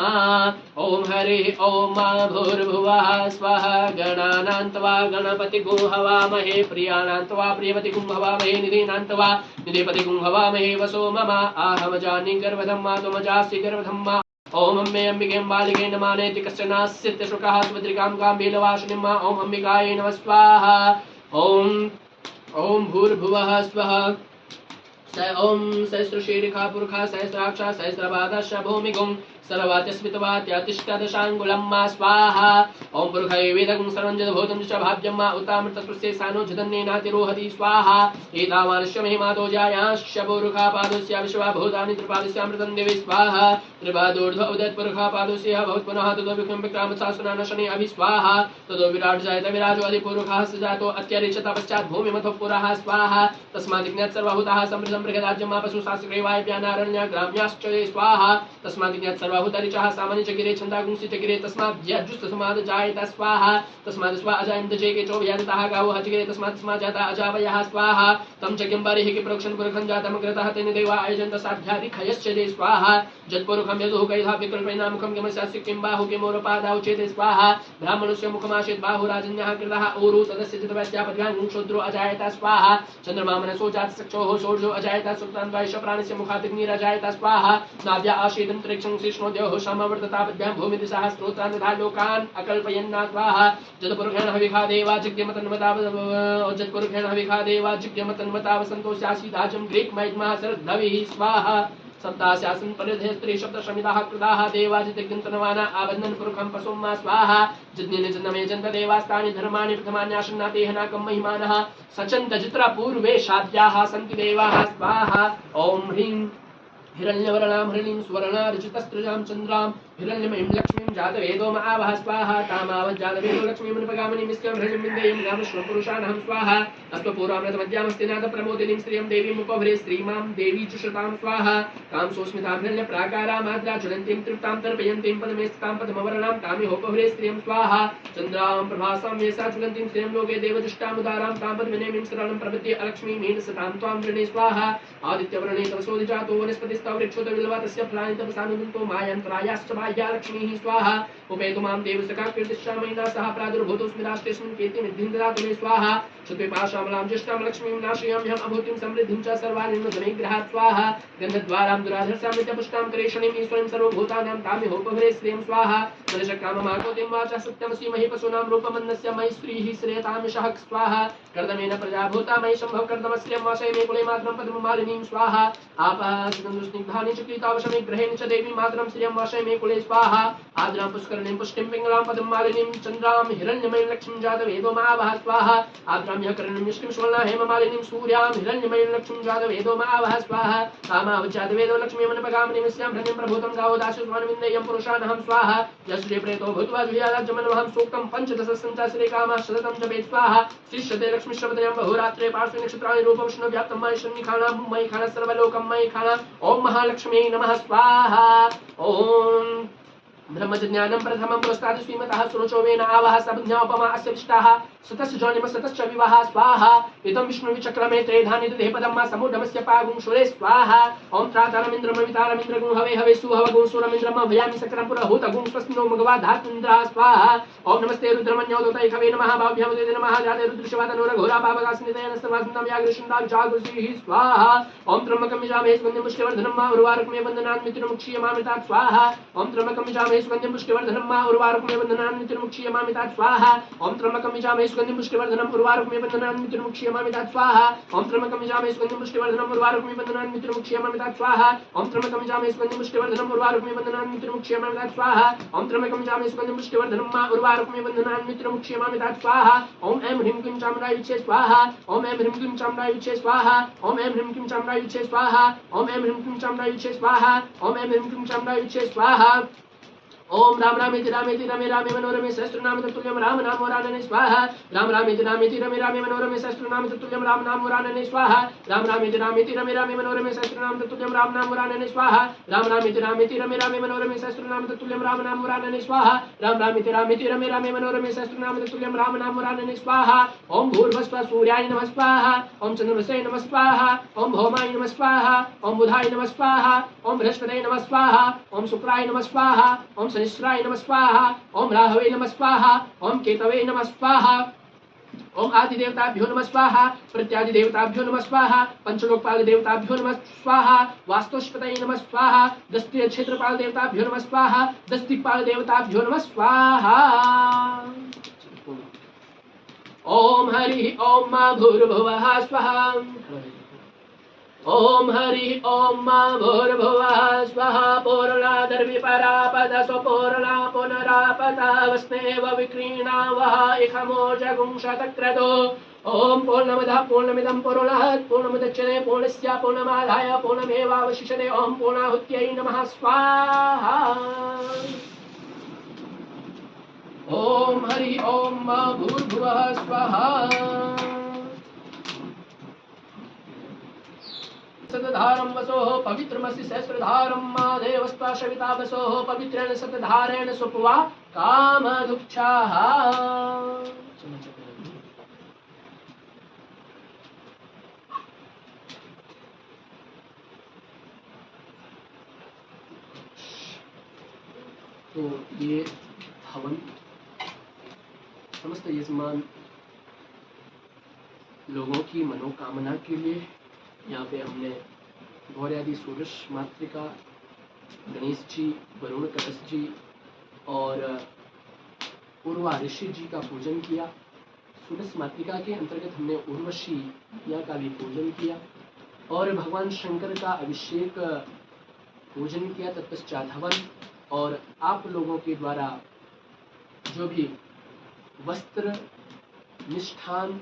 ओम हरि ओम भूर्भुवः स्वः गणानान्त्वा गणपतिगुं हवामहे प्रियाणान्त्वा प्रियपतिगुं हवामहे निधीनान्त्वा निधिपतिगुं हवामहे वसो मम आहमजानि गर्भधम्मा त्वमजासि गर्भधम्मा ओम अम्बे अंबिके बालिके नमानेति कश्चनास्यत्य शुकः सुभद्रिकां कां बेलवासिनीं ओम अंबिकायै नमः स्वाहा ओम भूर्भुवः स्वः ओम सहस्रशीर्षा पुरुषा सहस्राक्षा सहस्रपादश्च भूमिगुं सर्वात्यस्मितवात्यातिष्ठदशाङ्गुलं मा स्वाहा ओम पुरुषाय वेदगुं सर्वं जदभूतं च भाव्यं मा उतामृतस्पृशे सानो जदन्नेनातिरोहति स्वाहा एतावानश्च महिमातो जायाश्च पुरुषा पादस्य विश्वा भूतानि त्रिपादस्यामृतं देवी स्वाहा त्रिपादोर्ध्व उदत् पुरुषा पादस्य भवत् पुनः ततो विक्रम विक्रामसासुनानशने अभि स्वाहा ततो विराट जायत विराजो अधिपुरुषः सजातो अत्यरिचत पश्चात् भूमिमथो पुरः स्वाहा तस्मात् ज्ञात् सर्वभूताः समृद्धं बृहदाज्यं मा पशु शास्त्रेवाय व्यानारण्य ग्राम्याश्च स्वाहा तस्मात् ज्ञात् सर्वभूतरिचः सामान्य चकिरे छन्दागुंसि चकिरे तस्मात् यजुस्त समाद जायत स्वाहा तस्मात् स्वा अजायन्त चेके चोभयान्तः गावः चकिरे तस्मात् स्मा जाता अजावयः स्वाहा तं चक्यं बर्हिः कि प्रोक्षन् पुरुखं जातं कृतः तेन देवा आयजन्त साध्याधिखयश्च दे स्वाहा जत्पुरुखं यदुः कैधा विकल्पेना मुखं किमस्यास्य किं बाहु किमोरपादाौ चेते स्वाहा ब्राह्मणस्य मुखमाशेत् बाहुराजन्यः कृतः ऊरु तदस्य चितवस्यापद्गान् शूद्रो अजायत स्वाहा चन्द्रमा मनसो जातचक्षोः शौर्यो अजायत सुप्तान् वैश्य प्राणस्य मुखादग्निरजायत स्वाहा नाभ्या आशीदन्तरिक्षं शिष्णोद्योः समवर्ततापद्भ्यां भूमिदिशः स्त्रोत्रान् तथा लोकान् अकल्पयन्ना स्वाहा जतपुरुषेण हविखा देवा जत्पुरुषेण सन्तोष्यासीदाचं ग्रीक मैग्मः शरद्धविः स्वाहा सप्तास्यासन परिधे स्त्री शब्द शमिदाः कृताः देवाजितग्यन्तनवाना आबन्धन पुरुखं पशुम्मा स्वाहा जिज्ञेन जन्मे जन्त देवास्तानि धर्माणि प्रथमान्याशन्नातेह नाकं महिमानः सचन्त जित्रा पूर्वे शाद्याः सन्ति देवाः स्वाहा ॐ ह्रीं हिरण्यवर्णां हृणीं सुवर्णार्जितस्त्रजां चन्द्रां हिरण्यमयीं लक्ष्मीं जातवेदो महावः स्वाहा तामावज्जातवेदो लक्ष्मीमुपगामिनीं नित्यं हृणीं विन्देयं गामश्वपुरुषाणहं स्वाहा अश्वपूर्वामृतमध्यामस्तिनाथ प्रमोदिनीं स्त्रियं देवीं मुपभरे स्त्रीमां देवी जुषतां स्वाहा कां सोऽस्मितां हिरण्यप्राकारा माद्रा ज्वलन्तीं तृप्तां तर्पयन्तीं पदमे स्थितां पद्मवर्णां कामिहोपभरे स्त्रियं स्वाहा चन्द्रां प्रभासां येसा ज्वलन्तीं स्त्रियं लोके देवदुष्टामुदारां तां पद्मनेमिं शरणं प्रपद्ये अलक्ष्मीमीं सतां त्वां वृणे स्वाहा आदित्यवर्णे तपसोदिजातो वनस्पतिस्तवृक्षोतविल्वा तस्य फलानि तपसानुदन्तो मायन्त्रायाश्च बाह्या लक्ष्मीः स्वाहा उपेतु मां देवसखा कीर्तिश्चामयिना सह प्रादुर्भूतोऽस्मि राष्ट्रेऽस्मिन् कीर्तिमिद्धिं ददातु मे स्वाहा श्रुतिपाशामलां ज्येष्ठां लक्ष्मीं नाशयाम्यहम् अभूतिं समृद्धिं च सर्वानिर्मदमेग्रहात् स्वाहा गन्धद्वारां दुराधर्षामृत्यपुष्टां करेषणीं ईश्वरीं सर्वभूतानां तामिहोपभरे श्रियं स्वाहा मनशकाममाकोतिं वाचा सत्यमसि महि पशूनां रूपमन्नस्य मयि श्रीः श्रेयतामिषः स्वाहा कर्दमेन प्रजाभूता मयि सम्भव कर्दमस्यं वासय मे कुले मात्रं पद्ममालिनीं स्वाहा आपः स्निग्धानि च कृतावशमे ग्रहेण च देवी मातरं श्रियं वासय मे कुले स्वाहा आद्रां पुष्करणीं पुष्टिं पिङ्गलां पद्ममालिनीं चन्द्रां हिरण्यमयीं लक्ष्मीं जातवेदो महावः स्वाहा आद्रां ह्यकरणीं युष्टिं सुवर्णां हेममालिनीं सूर्यां हिरण्यमयीं लक्ष्मीं जातवेदो महावः स्वाहा कामावज्जातवेदो लक्ष्मीमनुपगामिनीं स्यां हृण्यं प्रभूतं गावो दास्युस्मानविन्देयं पुरुषानहं स्वाहा यश्री प्रेतो भूत्वा जुह्याराज्यमनवहं सूक्तं पञ्चदशसञ्चासरे कामः शततं जपेत् स्वाहा श्रीश्यते लक्ष्मीश्रवदयं बहुरात्रे पार्श्वे नक्षत्राणि रूपं विष्णुव्याप्तं मयि शन्निखानां मयि खाना सर्वलोकं मयि खाना ॐ महालक्ष्म्यै नमः स्वाहा ॐ ब्रह्मज्ञानं प्रथमं पुरस्तात् श्रीमतः सुरचोवेन आवः सबज्ञापमा अस्य विष्टाः सतस्य जोनिम सतश्च विवाह स्वाहा इदं विष्णुविचक्रमे त्रेधानि दधे पदं मा समुद्रमस्य पागुं सुरे स्वाहा ॐ त्रातारमिन्द्रमवितारमिन्द्रगुं हवे हवे सुहवगुं सुरमिन्द्रम भयामि सकरं पुरहूतगुं स्वस्तिनो मघवा धातुन्द्रा स्वाहा ॐ नमस्ते रुद्रमन्योदतैकवे नमः भाभ्यामते नमः जाते रुद्रशिवातनुरघोरा भावगास्नितयन सर्वासन्दं यागृषन्दां जागृषिः स्वाहा ॐ त्र्यम्बकं यजामहे सुगन्धिं पुष्टिवर्धनं मा उर्वारुकमे वन्दनान् मित्रमुक्षीयमामृतात् स्वाहा ॐ त्र्यम्बकं यजामहे सुगन्धिं पुष्टिवर्धनं मा उर्वारुकमे वन्दनान् मित्रमुक्षीयमामृतात् स्वाहा ॐ त्र्यम्बकं यजामहे सुगन्धिं पुष्टिवर्धनं उर्वारुकमे वन्दनान् मित्रमुक्षीयमामृतात् स्वाहा ॐ त्र्यम्बकं यजामहे सुगन्धिं पुष्टिवर्धनं उर्वारुकमे वन्दनान् मित्रमुक्षीयमामृतात् स्वाहा ॐ त्र्यम्बकं यजामहे सुगन्धिं पुष्टिवर्धनं उर्वारुकमे वन्दनान् मित्रमुक्षीयमामृतात् स्वाहा ॐ त्र्यम्बकं यजामहे सुगन्धिं पुष्टिवर्धनं मा उर्वारुकमे वन्दनान् मित्रमुक्षीयमामृतात् स्वाहा ॐ ऐं ह्रीं क्लीं चामुण्डाय विच्छे स्वाहा ॐ ऐं ह्रीं क्लीं चामुण्डाय विच्छे स्वाहा ॐ ऐं ह्रीं क्लीं चामुण्डाय विच्छे स्वाहा ॐ ऐं ह्रीं क्लीं चामुण्डाय विच्छे स्वाहा ॐ ऐं ह्रीं क्लीं चामुण्डाय विच्छे स्वाहा ओम राम रामेति रामेति रमे रामे मनोरमे सहस्रनाम तत्तुल्यं राम नाम वरानने स्वाहा राम रामेति रामेति रमे रामे मनोरमे सहस्रनाम तत्तुल्यं राम नाम वरानने स्वाहा राम रामेति रामेति रमे रामे मनोरमे सहस्रनाम तत्तुल्यं राम नाम वरानने स्वाहा राम रामेति रामेति रमे रामे मनोरमे सहस्रनाम तत्तुल्यं राम नाम वरानने स्वाहा राम रामेति रामेति रमे रामे मनोरमे सहस्रनाम तत्तुल्यं राम नाम वरानने स्वाहा ओम भूर्भुवस्सुवः सूर्याय नमः स्वाहा ओम चंद्रमसे नमः स्वाहा ओम भौमाय नमः स्वाहा ओम बुधाय नमः स्वाहा ओम बृहस्पतये नमः स्वाहा ओम शुक्राय नमः स्वाहा ओम शनिश्चराय नमः स्वाहा ओम राहवे नमः स्वाहा ओम केतवे नमः स्वाहा ओम आदि देवताभ्यो नमः स्वाहा प्रत्यादि देवताभ्यो नमः स्वाहा पंचलोकपाल देवताभ्यो नमः स्वाहा वास्तुष्पतये नमः स्वाहा दस्तीय क्षेत्रपाल देवताभ्यो नमः स्वाहा दस्तिकपाल देवताभ्यो नमः स्वाहा ओम हरि ओम मा भूर्भुवः स्वहा ओम हरि ओम मा भूर्भुवः स्वहा पूर्णादर्विपरापद स्वपूर्णा पुनरापदावस्नेव विक्रीणावः इखमोजगुंशतक्रतो ओम पूर्णमदः पूर्णमिदं पूर्णात् पूर्णमुदच्यते पूर्णस्य पूर्णमादाय पूर्णमेवावशिष्यते ओम पूर्णाहुत्यै नमः स्वाहा ओम हरि ओम मा भूर्भुवः स्वहा सतधारं वसोः पवित्रमसि सहस्रधारं महादेवस्त्वा शविता वसोः पवित्रेण सतधारेण सुप्वा कामदुःखाः। तो ये हवन समस्त यजमान लोगों की मनोकामना के लिए यहाँ पे हमने गौर्यादि सूरज मातृका, गणेश जी, वरुण कटस जी और उर्वा ऋषि जी का पूजन किया। सूरज मातृका के अंतर्गत हमने उर्वशी का भी पूजन किया और भगवान शंकर का अभिषेक पूजन किया। तत्पश्चात हवन और आप लोगों के द्वारा जो भी वस्त्र निष्ठान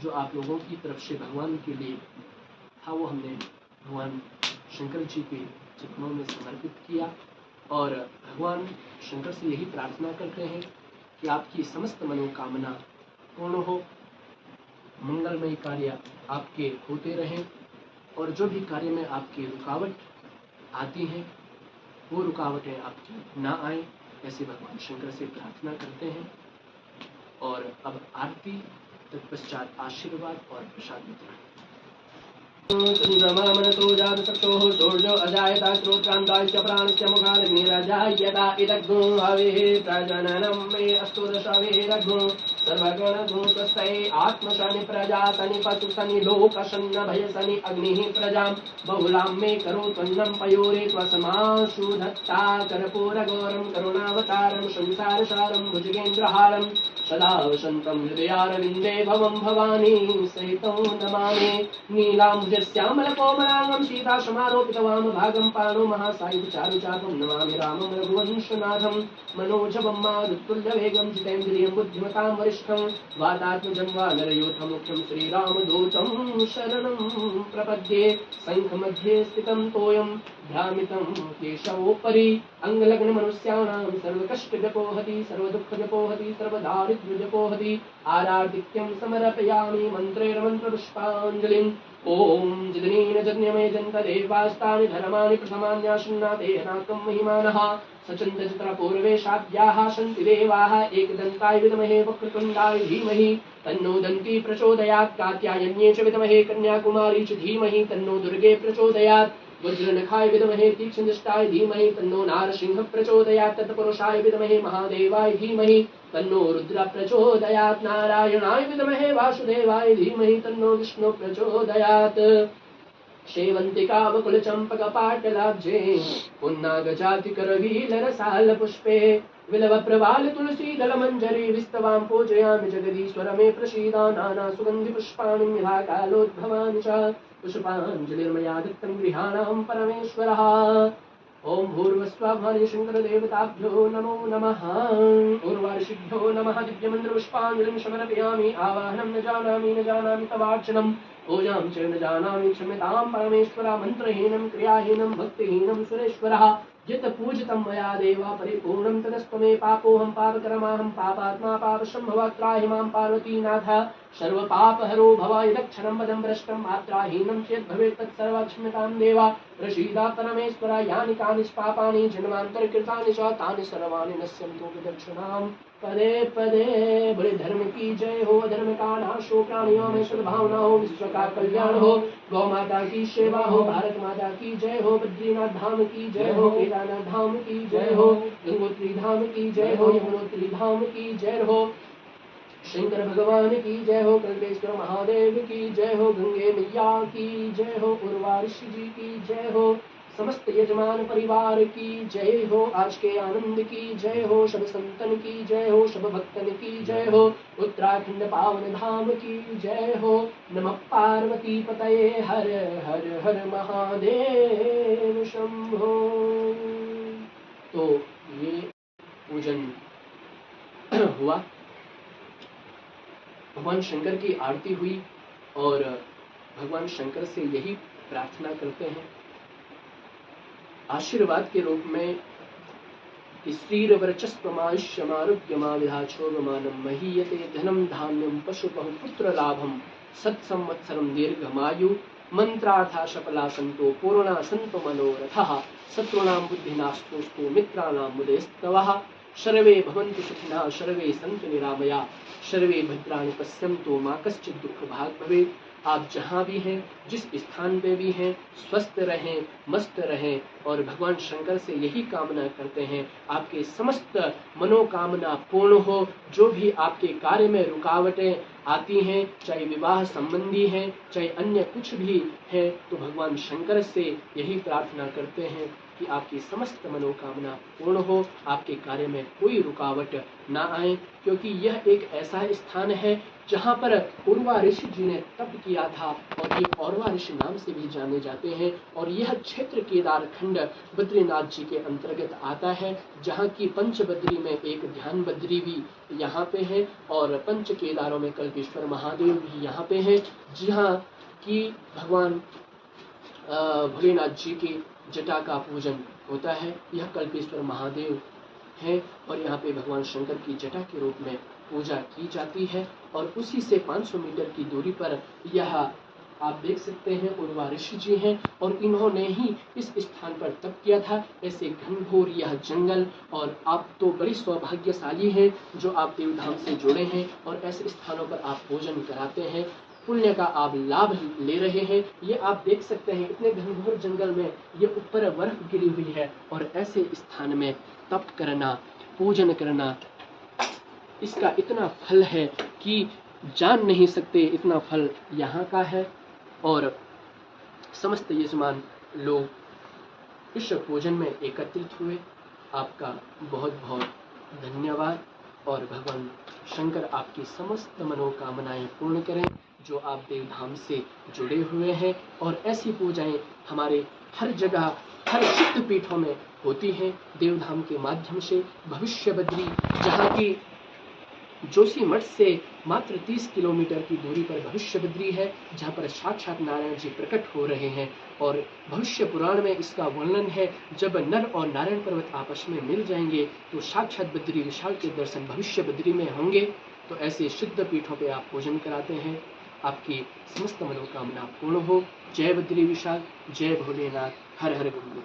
जो आप लोगों की तरफ से भगवान के लिए था वो हमने भगवान शंकर जी के चरणों में समर्पित किया और भगवान शंकर से यही प्रार्थना करते हैं कि आपकी समस्त मनोकामना पूर्ण हो, मंगलमय कार्य आपके होते रहें और जो भी कार्य में आपकी रुकावट आती हैं वो रुकावटें आपकी ना आए, ऐसे भगवान शंकर से प्रार्थना करते हैं। और अब आरती, तत्पश्चात आशीर्वाद और प्रसाद वितरण। चंद्रमा मनसो जात सक्षोः सूर्यो अजायता श्रोत्रान्ताश्च प्राणश्च मुखाग्निरजायता इदग्धो हविः प्रजननं मे अस्तु दशभिरग्धो सर्वगणगो स्वस्ते आत्मशनि प्रजा सनि पशु सनि लोक शन्न भय सनि अग्निः प्रजां बहुलां मे करोत्वन्नं पयोरे त्वसमाशु धत्ता कर्पूरगौरं करुणावतारं संसारसारं भुजगेन्द्रहारं सदा वसन्तं हृदयारविन्दे भवं भवानी सहितं नमामि। नीलाम्बुजश्यामलकोमलांगं सीतासमारोपितवामभागं पाणो महासायुधचारुचापं नमामि रामं रघुवंशनाथं मनोजवं मारुतुल्यवेगं जितेन्द्रियं बुद्धिमतां वरिष्ठं वातात्मजं वानरयूथमुख्यं श्रीरामदूतं शरणं प्रपद्ये। शङ्खमध्ये स्थितं तोयं भ्रामितं केशवोपरि अङ्गलग्नमनुष्याणां सर्वकष्टव्यपोहति सर्वदुःखव्यपोहति सर्वदारिद्र्यव्यपोहति आराधिक्यं समर्पयामि मन्त्रेण मन्त्रपुष्पाञ्जलिम्। ॐ जिदनीन जज्ञमे जन्तदेवास्तानि धर्माणि प्रथमान्याशन्नातेनाकं महिमानः सचन्दचित्र पूर्वेशाद्याः सन्ति देवाः एकदन्ताय विद्महे वक्रतुण्डाय धीमहि तन्नो दन्ती प्रचोदयात् कात्यायन्ये च विद्महे कन्याकुमारी च धीमहि तन्नो दुर्गे प्रचोदयात् वज्रनखाय विद्महे तीक्ष्णदृष्टाय धीमहि तन्नो नारसिंह प्रचोदयात् तत्पुरुषाय विद्महे महादेवाय धीमहि तन्नो रुद्र प्रचोदयात् नारायणाय विद्महे वासुदेवाय धीमहि तन्नो विष्णु प्रचोदयात्। शेवंतिका वकुल चंपक पाटलाब्जे पुन्नागजाति करवीलरसाल पुष्पे विलव प्रवाल तुलसी दल मंजरी विस्तवां पूजयामि जगदीश्वर मे प्रसीदा नाना सुगंधि पुष्पाणि यथा कालोद्भवानि च पुष्पाञ्जलिर्मया दत्तं गृहाणां परमेश्वरः। ओम भूर्भुवस्सुः शंकर देवताभ्यो नमो नमः। उर्वार्षिभ्यो नमः। दिव्यमंत्र पुष्पाञ्जलिं समर्पयामि। आवाहनं न जानामि तवार्चनं पूजां च न जानामि क्षम्यतां परमेश्वर। मंत्रहीनं क्रियाहीनं भक्तिहीनं सुरेश्वरः। यत् पूजितं मया देवा परिपूर्णं तदस्तु मे पापोऽहं पापकर्माहं पापात्मा पापसंभवा त्राहि मां पार्वतीनाथ सर्वपापहरो भव। यदक्षरं पदं भ्रष्टं मात्राहीनं चेत् भवेत् तत्सर्वक्षम्यतां देवा प्रसीदा परमेश्वर। यानि कानि पापानि जन्मान्तरकृतानि च तानि सर्वाणि नश्यन्तु विदक्षिणां पदे पदे। बड़े धर्म की जय हो, अधर्म का नाश हो, प्राणियों में सद्भावना हो, विश्व का कल्याण हो, गौ माता की सेवा हो, भारत माता की जय हो, बद्रीनाथ धाम की जय हो, केदारनाथ धाम की जय हो, गंगोत्री धाम की जय हो, यमुनोत्री धाम की जय हो, शंकर भगवान की जय हो, कल्पेश्वर महादेव की जय हो, गंगे मैया की जय हो, उर्वा ऋषि जी की जय हो, समस्त यजमान परिवार की जय हो, आज के आनंद की जय हो, सब संतन की जय हो, सब भक्तन की जय हो, उत्तराखंड पावन धाम की जय हो। नमः पार्वती पतये हर हर हर महादेव शंभो। तो ये पूजन हुआ, भगवान शंकर की आरती हुई और भगवान शंकर से यही प्रार्थना करते हैं आशीर्वाद के रूप में स्त्रीरवरचस्त्वमायुष्यमारोग्यमाविधाचोगमानं महीयते धनं धान्यं पशुपः पुत्रलाभं सत्संवत्सरं दीर्घमायु मंत्रार्था सफला संतो पूर्णा संतो मनोरथः शत्रूणां बुद्धिनास्तोस्तु मित्राणां मुदेस्तवः सर्वे भवन्तु सुखिनः सर्वे सन्तु निरामया सर्वे भद्राणि पश्यन्तु मा कश्चित् दुःखभाग् भवेत्। आप जहाँ भी हैं, जिस स्थान पे भी हैं, स्वस्थ रहें, मस्त रहें और भगवान शंकर से यही कामना करते हैं आपके समस्त मनोकामना पूर्ण हो। जो भी आपके कार्य में रुकावटें आती हैं, चाहे विवाह संबंधी हैं, चाहे अन्य कुछ भी है, तो भगवान शंकर से यही प्रार्थना करते हैं कि आपकी समस्त मनोकामना पूर्ण हो, आपके कार्य में कोई रुकावट ना आए। क्योंकि यह एक ऐसा स्थान है जहाँ पर उर्वा ऋषि जी ने तप किया था और ये औरवा ऋषि नाम से भी जाने जाते हैं। और यह क्षेत्र केदार खंड बद्रीनाथ जी के अंतर्गत आता है, जहाँ की पंच बद्री में एक ध्यान बद्री भी यहाँ पे है और पंच केदारों में कल्पेश्वर महादेव भी यहाँ पे है, जहाँ की भगवान भोलेनाथ जी की जटा का पूजन होता है। यह कल्पेश्वर महादेव है और यहाँ पे भगवान शंकर की जटा के रूप में पूजा की जाती है। और उसी से 500 मीटर की दूरी पर यह आप देख सकते हैं उर्वा ऋषि जी हैं और इन्होंने ही इस स्थान पर तप किया था। ऐसे घनघोर यह जंगल, और आप तो बड़ी सौभाग्यशाली हैं जो आप देवधाम से जुड़े हैं और ऐसे स्थानों पर आप पूजन कराते हैं, पुण्य का आप लाभ ले रहे हैं। ये आप देख सकते हैं इतने घनघोर जंगल में ये ऊपर बर्फ गिरी हुई है और ऐसे स्थान में तप करना, पूजन करना, इसका इतना फल है कि जान नहीं सकते, इतना फल यहाँ का है। और समस्त यजमान लोग इस पूजन में एकत्रित हुए। आपका बहुत बहुत धन्यवाद और भगवान शंकर आपकी समस्त मनोकामनाएं पूर्ण करें जो आप देवधाम से जुड़े हुए हैं। और ऐसी पूजाएं हमारे हर जगह, हर सिद्ध पीठों में होती हैं देवधाम के माध्यम से। भविष्य बद्री, जहाँ की जोशी मठ से मात्र 30 किलोमीटर की दूरी पर भविष्य बद्री है, जहाँ पर साक्षात नारायण जी प्रकट हो रहे हैं। और भविष्य पुराण में इसका वर्णन है, जब नर और नारायण पर्वत आपस में मिल जाएंगे तो साक्षात बद्री विशाल के दर्शन भविष्य बद्री में होंगे। तो ऐसे सिद्ध पीठों पे आप पूजन कराते हैं, आपकी समस्त मनोकामना पूर्ण हो। जय बद्री विशाल, जय भोलेनाथ, हर हर गुरु।